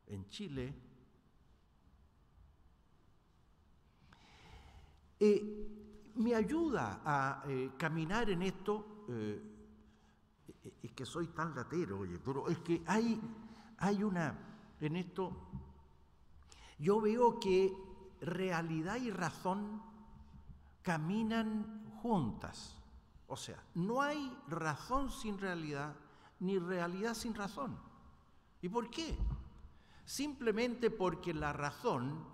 En Chile, me ayuda a caminar en esto, es que soy tan latero, oye, pero es que hay una, en esto, yo veo que realidad y razón caminan juntas. O sea, no hay razón sin realidad, ni realidad sin razón. ¿Y por qué? Simplemente porque la razón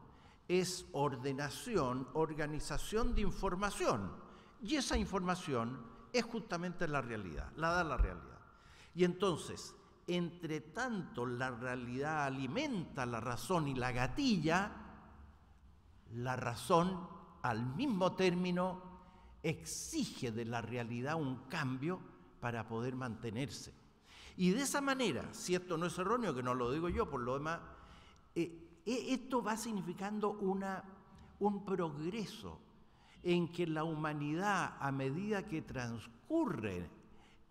es ordenación, organización de información. Y esa información es justamente la realidad, la da la realidad. Y entonces, entre tanto la realidad alimenta la razón y la gatilla, la razón al mismo término exige de la realidad un cambio para poder mantenerse. Y de esa manera, si esto no es erróneo, que no lo digo yo, por lo demás, esto va significando un progreso en que la humanidad, a medida que transcurren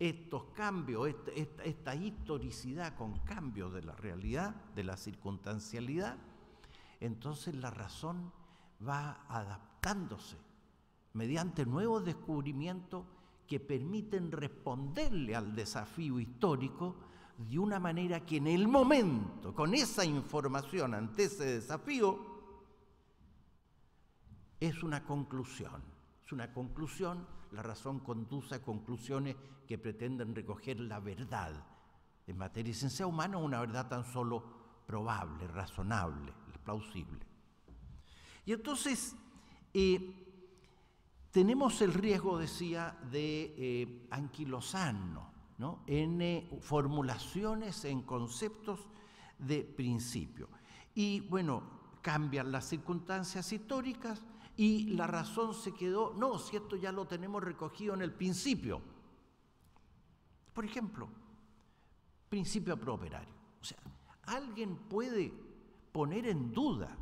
estos cambios, esta historicidad con cambios de la realidad, de la circunstancialidad, entonces la razón va adaptándose mediante nuevos descubrimientos que permiten responderle al desafío histórico de una manera que en el momento, con esa información ante ese desafío, es una conclusión. Es una conclusión, la razón conduce a conclusiones que pretenden recoger la verdad. En materia de ciencia humana, una verdad tan solo probable, razonable, plausible. Y entonces, tenemos el riesgo, decía, de anquilosarnos, ¿no?, en formulaciones, en conceptos de principio. Y bueno, cambian las circunstancias históricas y la razón se quedó, no, si esto ya lo tenemos recogido en el principio. Por ejemplo, principio prooperario. O sea, ¿alguien puede poner en duda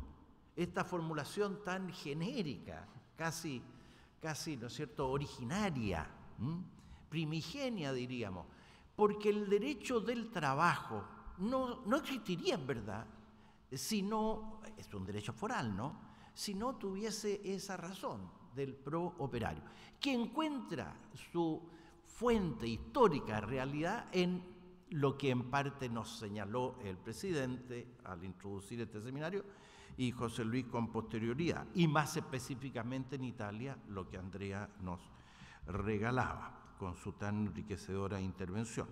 esta formulación tan genérica, casi, ¿no es cierto?, originaria, primigenia, diríamos? Porque el derecho del trabajo no existiría, en verdad, si no, es un derecho foral, ¿no?, si no tuviese esa razón del prooperario, que encuentra su fuente histórica, realidad, en lo que en parte nos señaló el presidente al introducir este seminario y José Luis con posterioridad, y más específicamente en Italia, lo que Andrea nos regalaba con su tan enriquecedora intervención.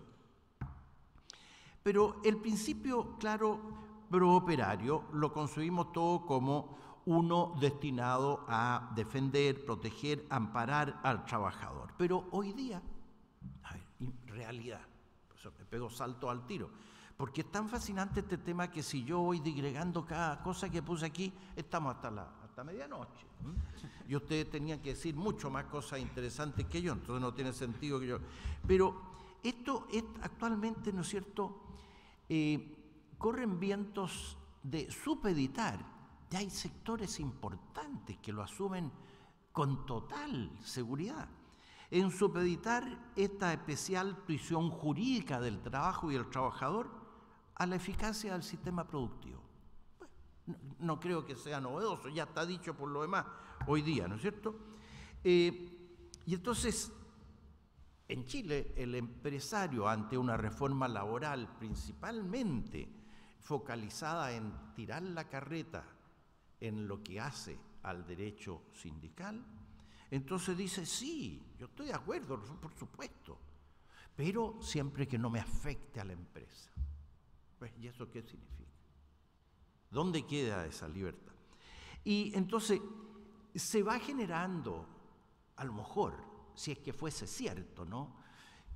Pero el principio, claro, prooperario lo concebimos todo como uno destinado a defender, proteger, amparar al trabajador. Pero hoy día, en realidad, por eso me pego salto al tiro, porque es tan fascinante este tema que si yo voy digregando cada cosa que puse aquí, estamos hasta medianoche. Y ustedes tenían que decir mucho más cosas interesantes que yo, entonces no tiene sentido que yo... Pero esto es actualmente, ¿no es cierto?, corren vientos de supeditar. Ya hay sectores importantes que lo asumen con total seguridad, en supeditar esta especial tuición jurídica del trabajo y el trabajador a la eficacia del sistema productivo. No creo que sea novedoso, ya está dicho por lo demás hoy día, ¿no es cierto? Y entonces, en Chile, el empresario, ante una reforma laboral principalmente focalizada en tirar la carreta en lo que hace al derecho sindical, entonces dice, sí, yo estoy de acuerdo, por supuesto, pero siempre que no me afecte a la empresa. Pues, ¿y eso qué significa? ¿Dónde queda esa libertad? Y entonces se va generando, a lo mejor, si es que fuese cierto, ¿no?,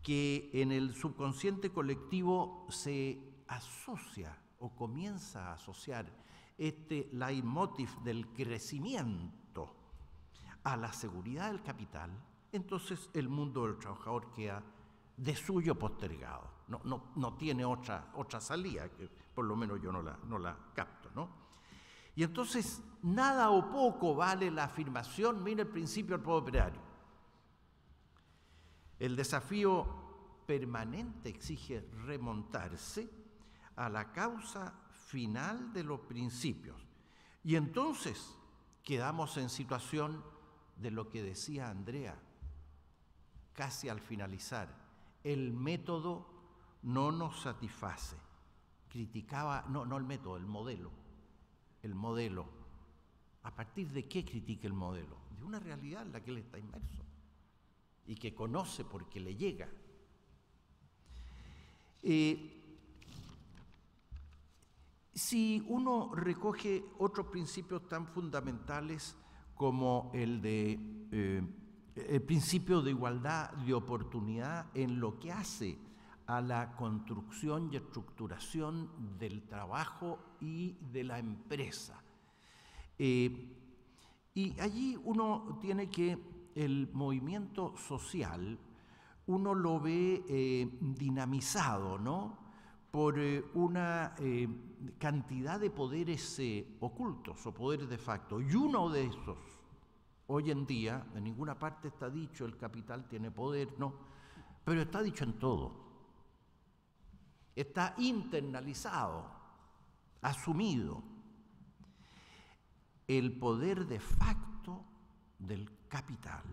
que en el subconsciente colectivo se asocia o comienza a asociar este leitmotiv del crecimiento a la seguridad del capital, entonces el mundo del trabajador queda de suyo postergado. No tiene otra salida, que por lo menos yo no la capto, ¿no? Y entonces nada o poco vale la afirmación, mira el principio del poder operario. El desafío permanente exige remontarse a la causa final de los principios. Y entonces quedamos en situación de lo que decía Andrea casi al finalizar. El método no nos satisface. Criticaba, no el método, el modelo. El modelo. ¿A partir de qué critica el modelo? De una realidad en la que él está inmerso y que conoce porque le llega. Si uno recoge otros principios tan fundamentales como el principio de igualdad de oportunidad en lo que hace a la construcción y estructuración del trabajo y de la empresa. Y allí uno tiene que el movimiento social, uno lo ve dinamizado, ¿no?, por una cantidad de poderes ocultos o poderes de facto. Y uno de esos, hoy en día, en ninguna parte está dicho el capital tiene poder, no, pero está dicho en todo. Está internalizado, asumido. El poder de facto del capital,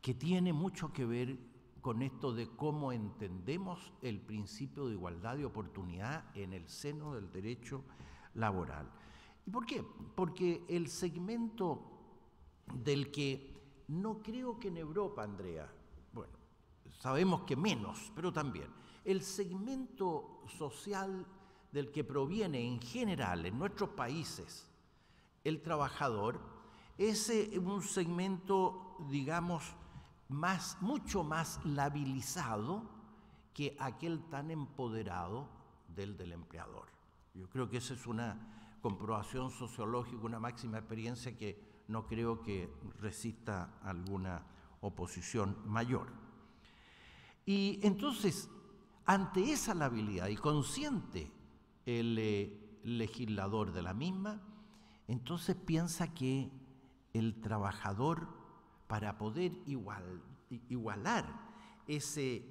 que tiene mucho que ver con esto de cómo entendemos el principio de igualdad de oportunidad en el seno del derecho laboral. ¿Y por qué? Porque el segmento del que no creo que en Europa, Andrea, bueno, sabemos que menos, pero también, el segmento social del que proviene en general en nuestros países el trabajador, es un segmento, digamos, mucho más labilizado que aquel tan empoderado del empleador. Yo creo que esa es una comprobación sociológica, una máxima experiencia que no creo que resista alguna oposición mayor. Y entonces, ante esa labilidad y consciente el legislador de la misma, entonces piensa que el trabajador, para poder igualar ese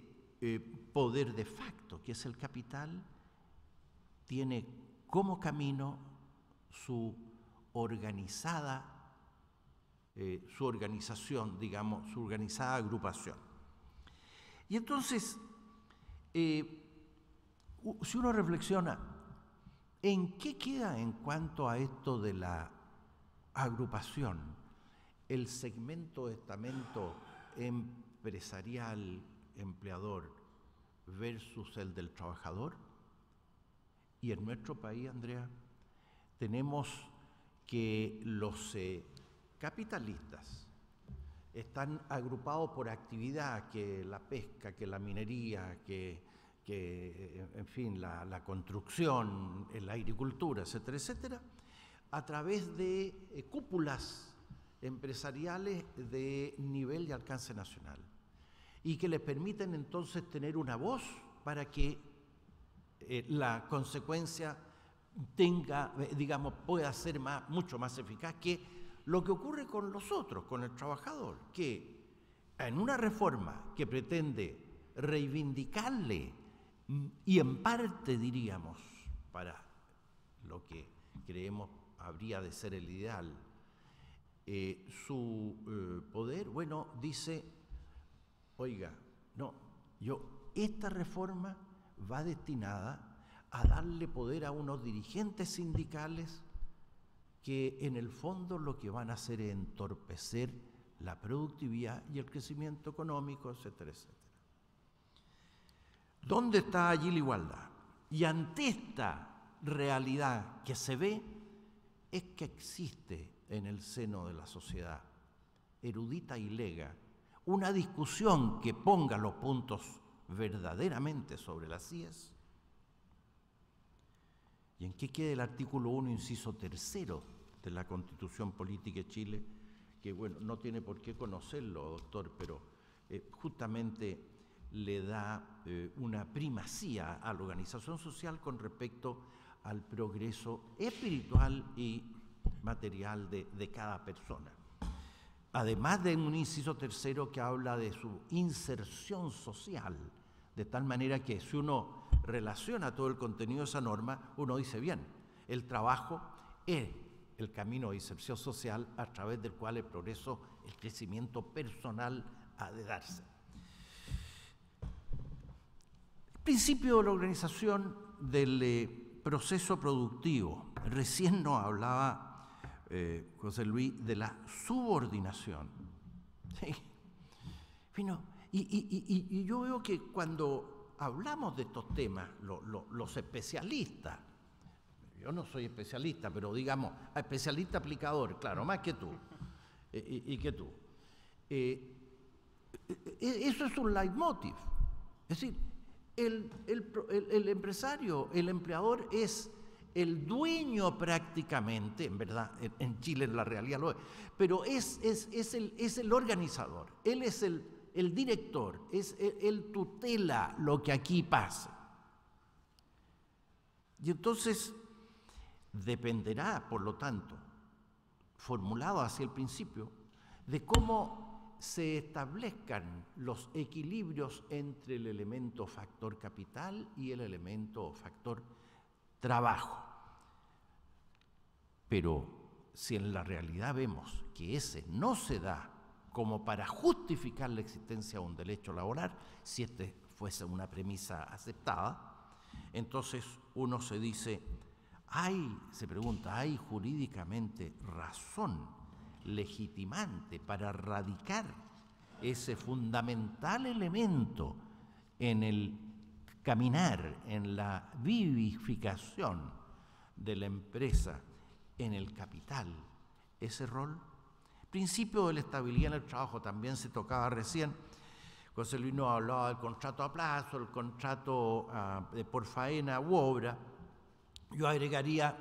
poder de facto que es el capital, tiene como camino su organización, digamos, su organizada agrupación. Y entonces, si uno reflexiona, ¿en qué queda en cuanto a esto de la agrupación el segmento de estamento empresarial, empleador, versus el del trabajador? Y en nuestro país, Andrea, tenemos que los capitalistas están agrupados por actividad, que la pesca, que la minería, que en fin, la construcción, la agricultura, etcétera, etcétera, a través de cúpulas empresariales de nivel y alcance nacional, y que les permiten entonces tener una voz para que la consecuencia tenga, digamos, pueda ser mucho más eficaz que lo que ocurre con los otros, con el trabajador, que en una reforma que pretende reivindicarle y en parte, diríamos, para lo que creemos habría de ser el ideal, su poder, bueno, dice, oiga, no, esta reforma va destinada a darle poder a unos dirigentes sindicales que en el fondo lo que van a hacer es entorpecer la productividad y el crecimiento económico, etcétera, etcétera. ¿Dónde está allí la igualdad? Y ante esta realidad que se ve, es que existe en el seno de la sociedad erudita y lega una discusión que ponga los puntos verdaderamente sobre las IES, y en qué queda el artículo 1, inciso 3 de la Constitución Política de Chile, que bueno, no tiene por qué conocerlo, doctor, pero justamente le da una primacía a la organización social con respecto al progreso espiritual y material de cada persona. Además de un inciso 3 que habla de su inserción social, de tal manera que si uno relaciona todo el contenido de esa norma, uno dice, bien, el trabajo es el camino de inserción social a través del cual el progreso, el crecimiento personal ha de darse. El principio de la organización del proceso productivo. Recién nos hablaba José Luis de la subordinación. ¿Sí? Y yo veo que cuando hablamos de estos temas, los especialistas, yo no soy especialista, pero digamos, especialista aplicador, claro, más que tú, y que tú. Eso es un leitmotiv. Es decir, el empresario, el empleador es el dueño prácticamente, en verdad, en Chile en la realidad lo es, pero es el organizador, él es el director, él tutela lo que aquí pasa. Y entonces dependerá, por lo tanto, formulado hacia el principio, de cómo se establezcan los equilibrios entre el elemento factor capital y el elemento factor trabajo. Pero si en la realidad vemos que ese no se da como para justificar la existencia de un derecho laboral, si este fuese una premisa aceptada, entonces uno se dice, se pregunta, ¿hay jurídicamente razón legitimante para radicar ese fundamental elemento en el caminar, en la vivificación de la empresa, en el capital, ese rol? Principio de la estabilidad en el trabajo también se tocaba recién. José Luis nos hablaba del contrato a plazo, el contrato por faena u obra. Yo agregaría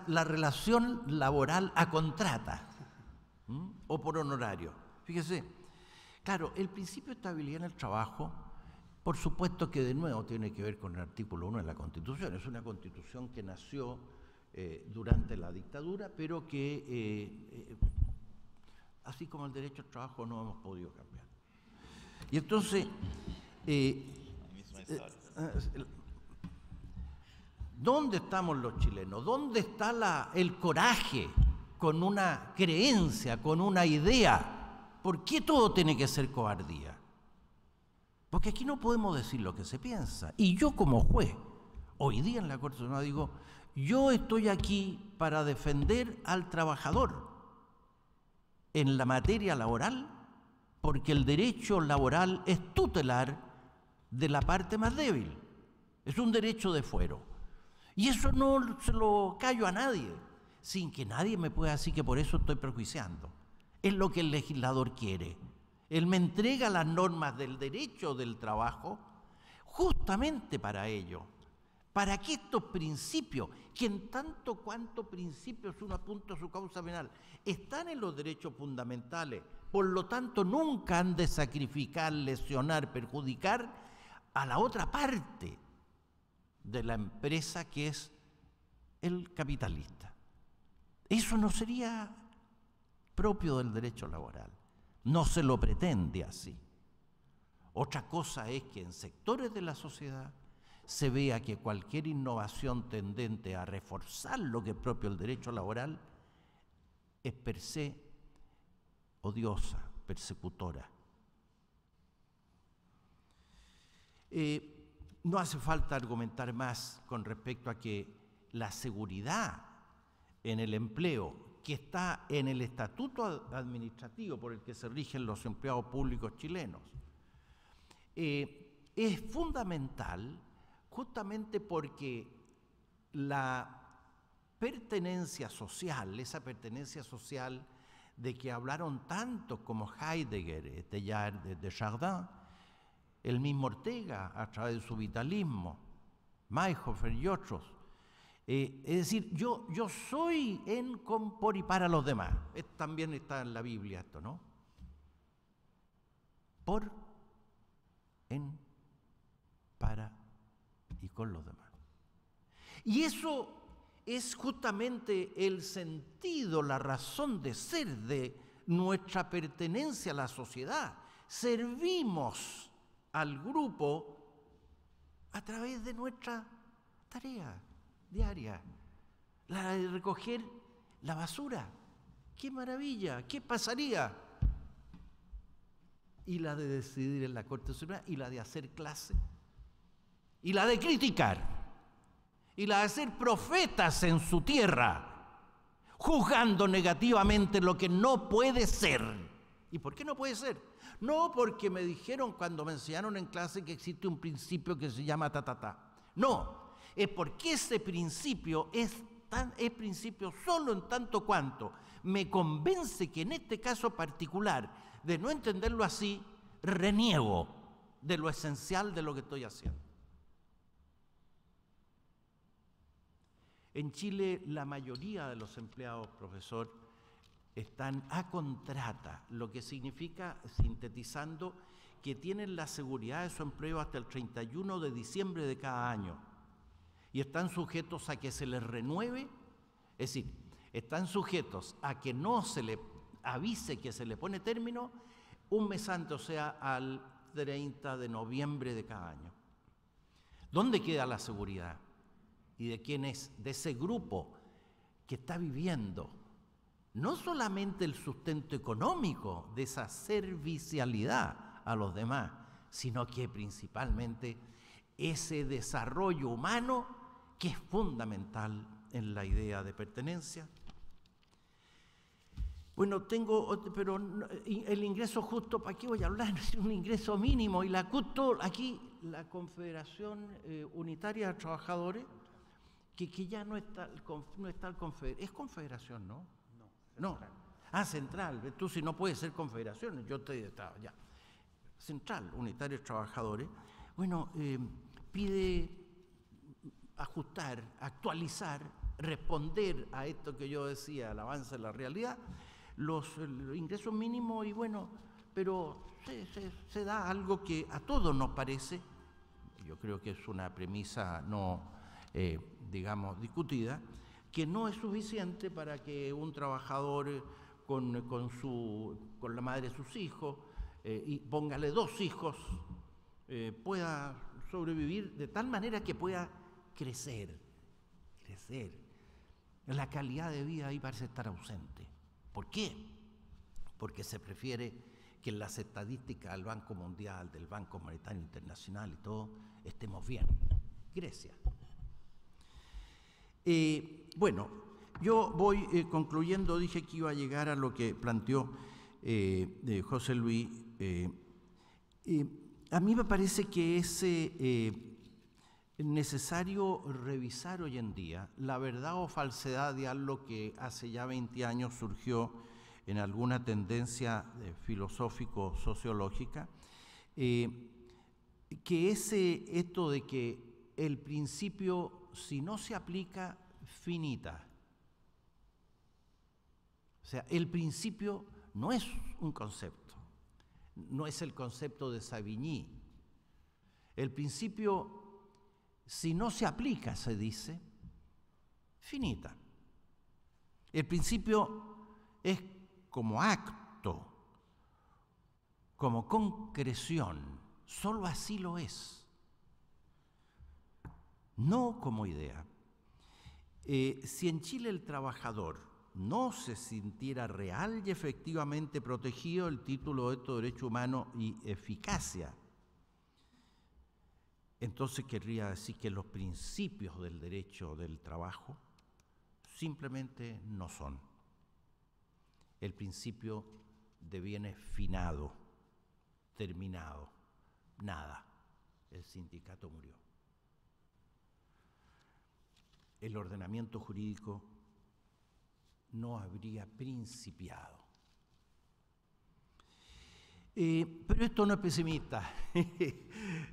la relación laboral a contrata o por honorario. Fíjese, claro, el principio de estabilidad en el trabajo, por supuesto que de nuevo tiene que ver con el artículo 1 de la Constitución. Es una Constitución que nació durante la dictadura, pero que, así como el derecho al trabajo, no hemos podido cambiar. Y entonces, ¿dónde estamos los chilenos? ¿Dónde está el coraje con una creencia, con una idea? ¿Por qué todo tiene que ser cobardía? Porque aquí no podemos decir lo que se piensa. Y yo como juez, hoy día en la Corte Suprema digo, yo estoy aquí para defender al trabajador en la materia laboral, porque el derecho laboral es tutelar de la parte más débil. Es un derecho de fuero. Y eso no se lo callo a nadie, sin que nadie me pueda decir que por eso estoy prejuiciando. Es lo que el legislador quiere. Él me entrega las normas del derecho del trabajo justamente para ello, para que estos principios, que en tanto cuanto principios uno apunta a su causa penal, están en los derechos fundamentales, por lo tanto nunca han de sacrificar, lesionar, perjudicar a la otra parte de la empresa, que es el capitalista. Eso no sería propio del derecho laboral. No se lo pretende así. Otra cosa es que en sectores de la sociedad se vea que cualquier innovación tendente a reforzar lo que es propio del derecho laboral es per se odiosa, persecutora. No hace falta argumentar más con respecto a que la seguridad en el empleo que está en el estatuto administrativo por el que se rigen los empleados públicos chilenos es fundamental justamente porque la pertenencia social, esa pertenencia social de que hablaron tanto como Heidegger, Desjardins, el mismo Ortega a través de su vitalismo, Mayhofer y otros. Es decir, yo soy en, con, por y para los demás. También está en la Biblia esto, ¿no? Por, en, para y con los demás. Y eso es justamente el sentido, la razón de ser de nuestra pertenencia a la sociedad. Servimos al grupo a través de nuestra tarea diaria, la de recoger la basura. ¡Qué maravilla! ¿Qué pasaría? Y la de decidir en la Corte Suprema, y la de hacer clase, y la de criticar, y la de ser profetas en su tierra, juzgando negativamente lo que no puede ser. ¿Y por qué no puede ser? No porque me dijeron cuando me enseñaron en clase que existe un principio que se llama ta. No, es porque ese principio es principio solo en tanto cuanto me convence que en este caso particular, de no entenderlo así, reniego de lo esencial de lo que estoy haciendo. En Chile, la mayoría de los empleados, profesor, están a contrata, lo que significa, sintetizando, que tienen la seguridad de su empleo hasta el 31 de diciembre de cada año y están sujetos a que se les renueve, es decir, están sujetos a que no se le avise que se le pone término un mes antes, o sea, al 30 de noviembre de cada año. ¿Dónde queda la seguridad? ¿Y de quién es? De ese grupo que está viviendo no solamente el sustento económico de esa servicialidad a los demás, sino que principalmente ese desarrollo humano que es fundamental en la idea de pertenencia. Bueno, pero el ingreso justo, ¿para qué voy a hablar? Es un ingreso mínimo y la CUTO, aquí la Confederación Unitaria de Trabajadores, que ya no está el confederación, es confederación, ¿no? No. Central. Tú si no puede ser confederación, yo estaba ya. Central, Unitarios Trabajadores. Bueno, pide ajustar, actualizar, responder a esto que yo decía, al avance de la realidad, los ingresos mínimos y bueno, pero se da algo que a todos nos parece, yo creo que es una premisa no, digamos, discutida, que no es suficiente para que un trabajador con la madre de sus hijos, y póngale 2 hijos, pueda sobrevivir de tal manera que pueda crecer. La calidad de vida ahí parece estar ausente. ¿Por qué? Porque se prefiere que en las estadísticas del Banco Mundial, del Banco Monetario Internacional y todo, estemos bien. Grecia. Bueno, yo voy concluyendo, dije que iba a llegar a lo que planteó José Luis. A mí me parece que es necesario revisar hoy en día la verdad o falsedad de algo que hace ya 20 años surgió en alguna tendencia filosófico-sociológica, que es esto de que el principio, si no se aplica, finita. O sea, el principio no es un concepto, no es el concepto de Savigny. El principio, si no se aplica, se dice, finita. El principio es como acto, como concreción, solo así lo es, no como idea. Si en Chile el trabajador no se sintiera real y efectivamente protegido, el título de estos derechos humanos y eficacia, entonces querría decir que los principios del derecho del trabajo simplemente no son. El principio deviene finado, terminado, nada. El sindicato murió. El ordenamiento jurídico no habría principiado. Pero esto no es pesimista,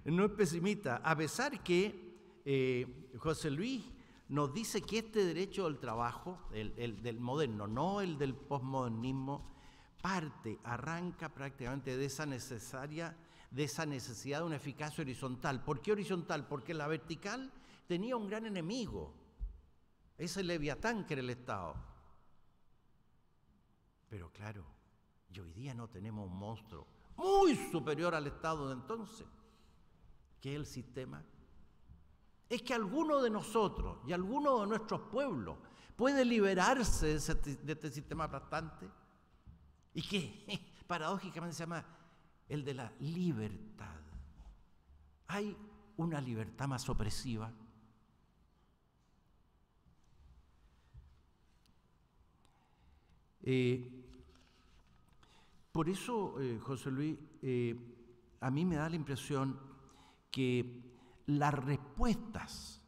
no es pesimista, a pesar que José Luis nos dice que este derecho del trabajo, el del moderno, no el del posmodernismo, arranca prácticamente de esa necesidad de una eficacia horizontal. ¿Por qué horizontal? Porque la vertical tenía un gran enemigo, ese leviatán que era el Estado. Pero claro, y hoy día no tenemos un monstruo muy superior al Estado de entonces, que es el sistema. Es que alguno de nosotros y alguno de nuestros pueblos puede liberarse de este sistema aplastante y que paradójicamente se llama el de la libertad. ¿Hay una libertad más opresiva? Por eso, José Luis, a mí me da la impresión que las respuestas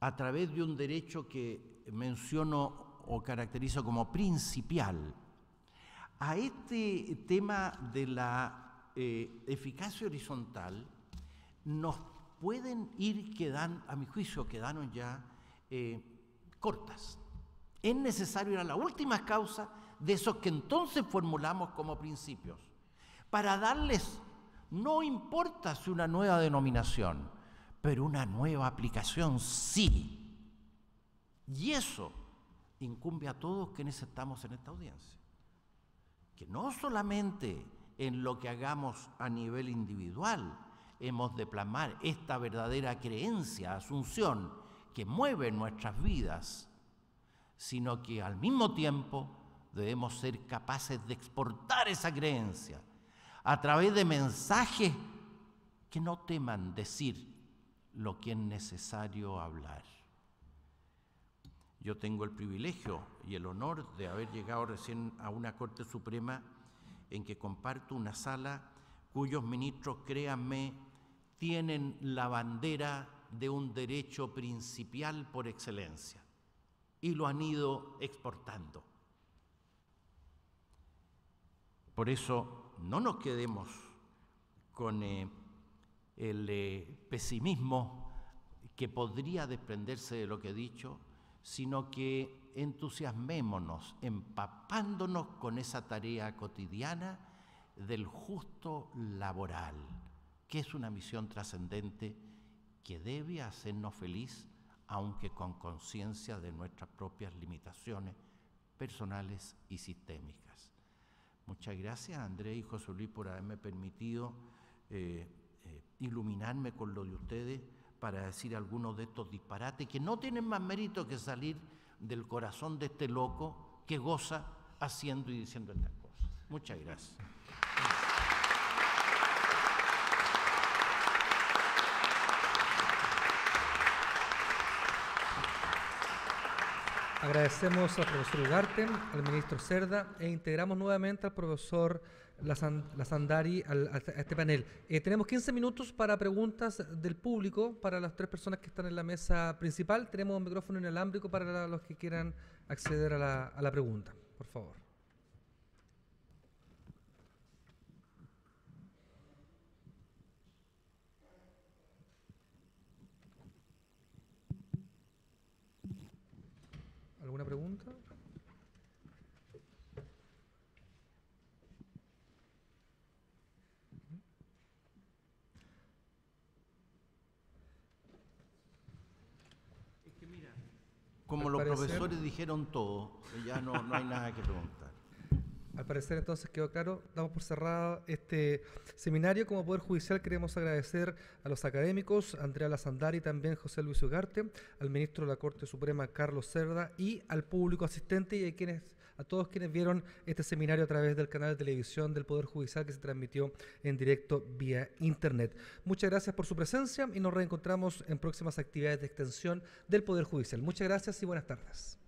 a través de un derecho que menciono o caracterizo como principial, a este tema de la eficacia horizontal, nos pueden ir quedando, a mi juicio, quedaron ya cortas. Es necesario ir a las últimas causas de esos que entonces formulamos como principios, para darles, no importa si una nueva denominación, pero una nueva aplicación sí. Y eso incumbe a todos quienes estamos en esta audiencia. Que no solamente en lo que hagamos a nivel individual hemos de plasmar esta verdadera creencia, asunción, que mueve nuestras vidas, sino que al mismo tiempo debemos ser capaces de exportar esa creencia a través de mensajes que no teman decir lo que es necesario hablar. Yo tengo el privilegio y el honor de haber llegado recién a una Corte Suprema en que comparto una sala cuyos ministros, créanme, tienen la bandera de un derecho principial por excelencia y lo han ido exportando. Por eso no nos quedemos con el pesimismo que podría desprenderse de lo que he dicho, sino que entusiasmémonos, empapándonos con esa tarea cotidiana del justo laboral, que es una misión trascendente que debe hacernos feliz, aunque con conciencia de nuestras propias limitaciones personales y sistémicas. Muchas gracias, Andrés y José Luis, por haberme permitido iluminarme con lo de ustedes para decir algunos de estos disparates que no tienen más mérito que salir del corazón de este loco que goza haciendo y diciendo estas cosas. Muchas gracias. Agradecemos al profesor Ugarte, al ministro Cerda e integramos nuevamente al profesor Lazandari a este panel. Tenemos 15 minutos para preguntas del público para las 3 personas que están en la mesa principal. Tenemos un micrófono inalámbrico para los que quieran acceder a la pregunta. Por favor. ¿Alguna pregunta? Es que mira, Como los profesores dijeron todo, ya no hay nada que preguntar. Al parecer entonces quedó claro, damos por cerrado este seminario. Como Poder Judicial queremos agradecer a los académicos, Andrea Lazandari y también José Luis Ugarte, al ministro de la Corte Suprema Carlos Cerda y al público asistente y a todos quienes vieron este seminario a través del canal de televisión del Poder Judicial que se transmitió en directo vía internet. Muchas gracias por su presencia y nos reencontramos en próximas actividades de extensión del Poder Judicial. Muchas gracias y buenas tardes.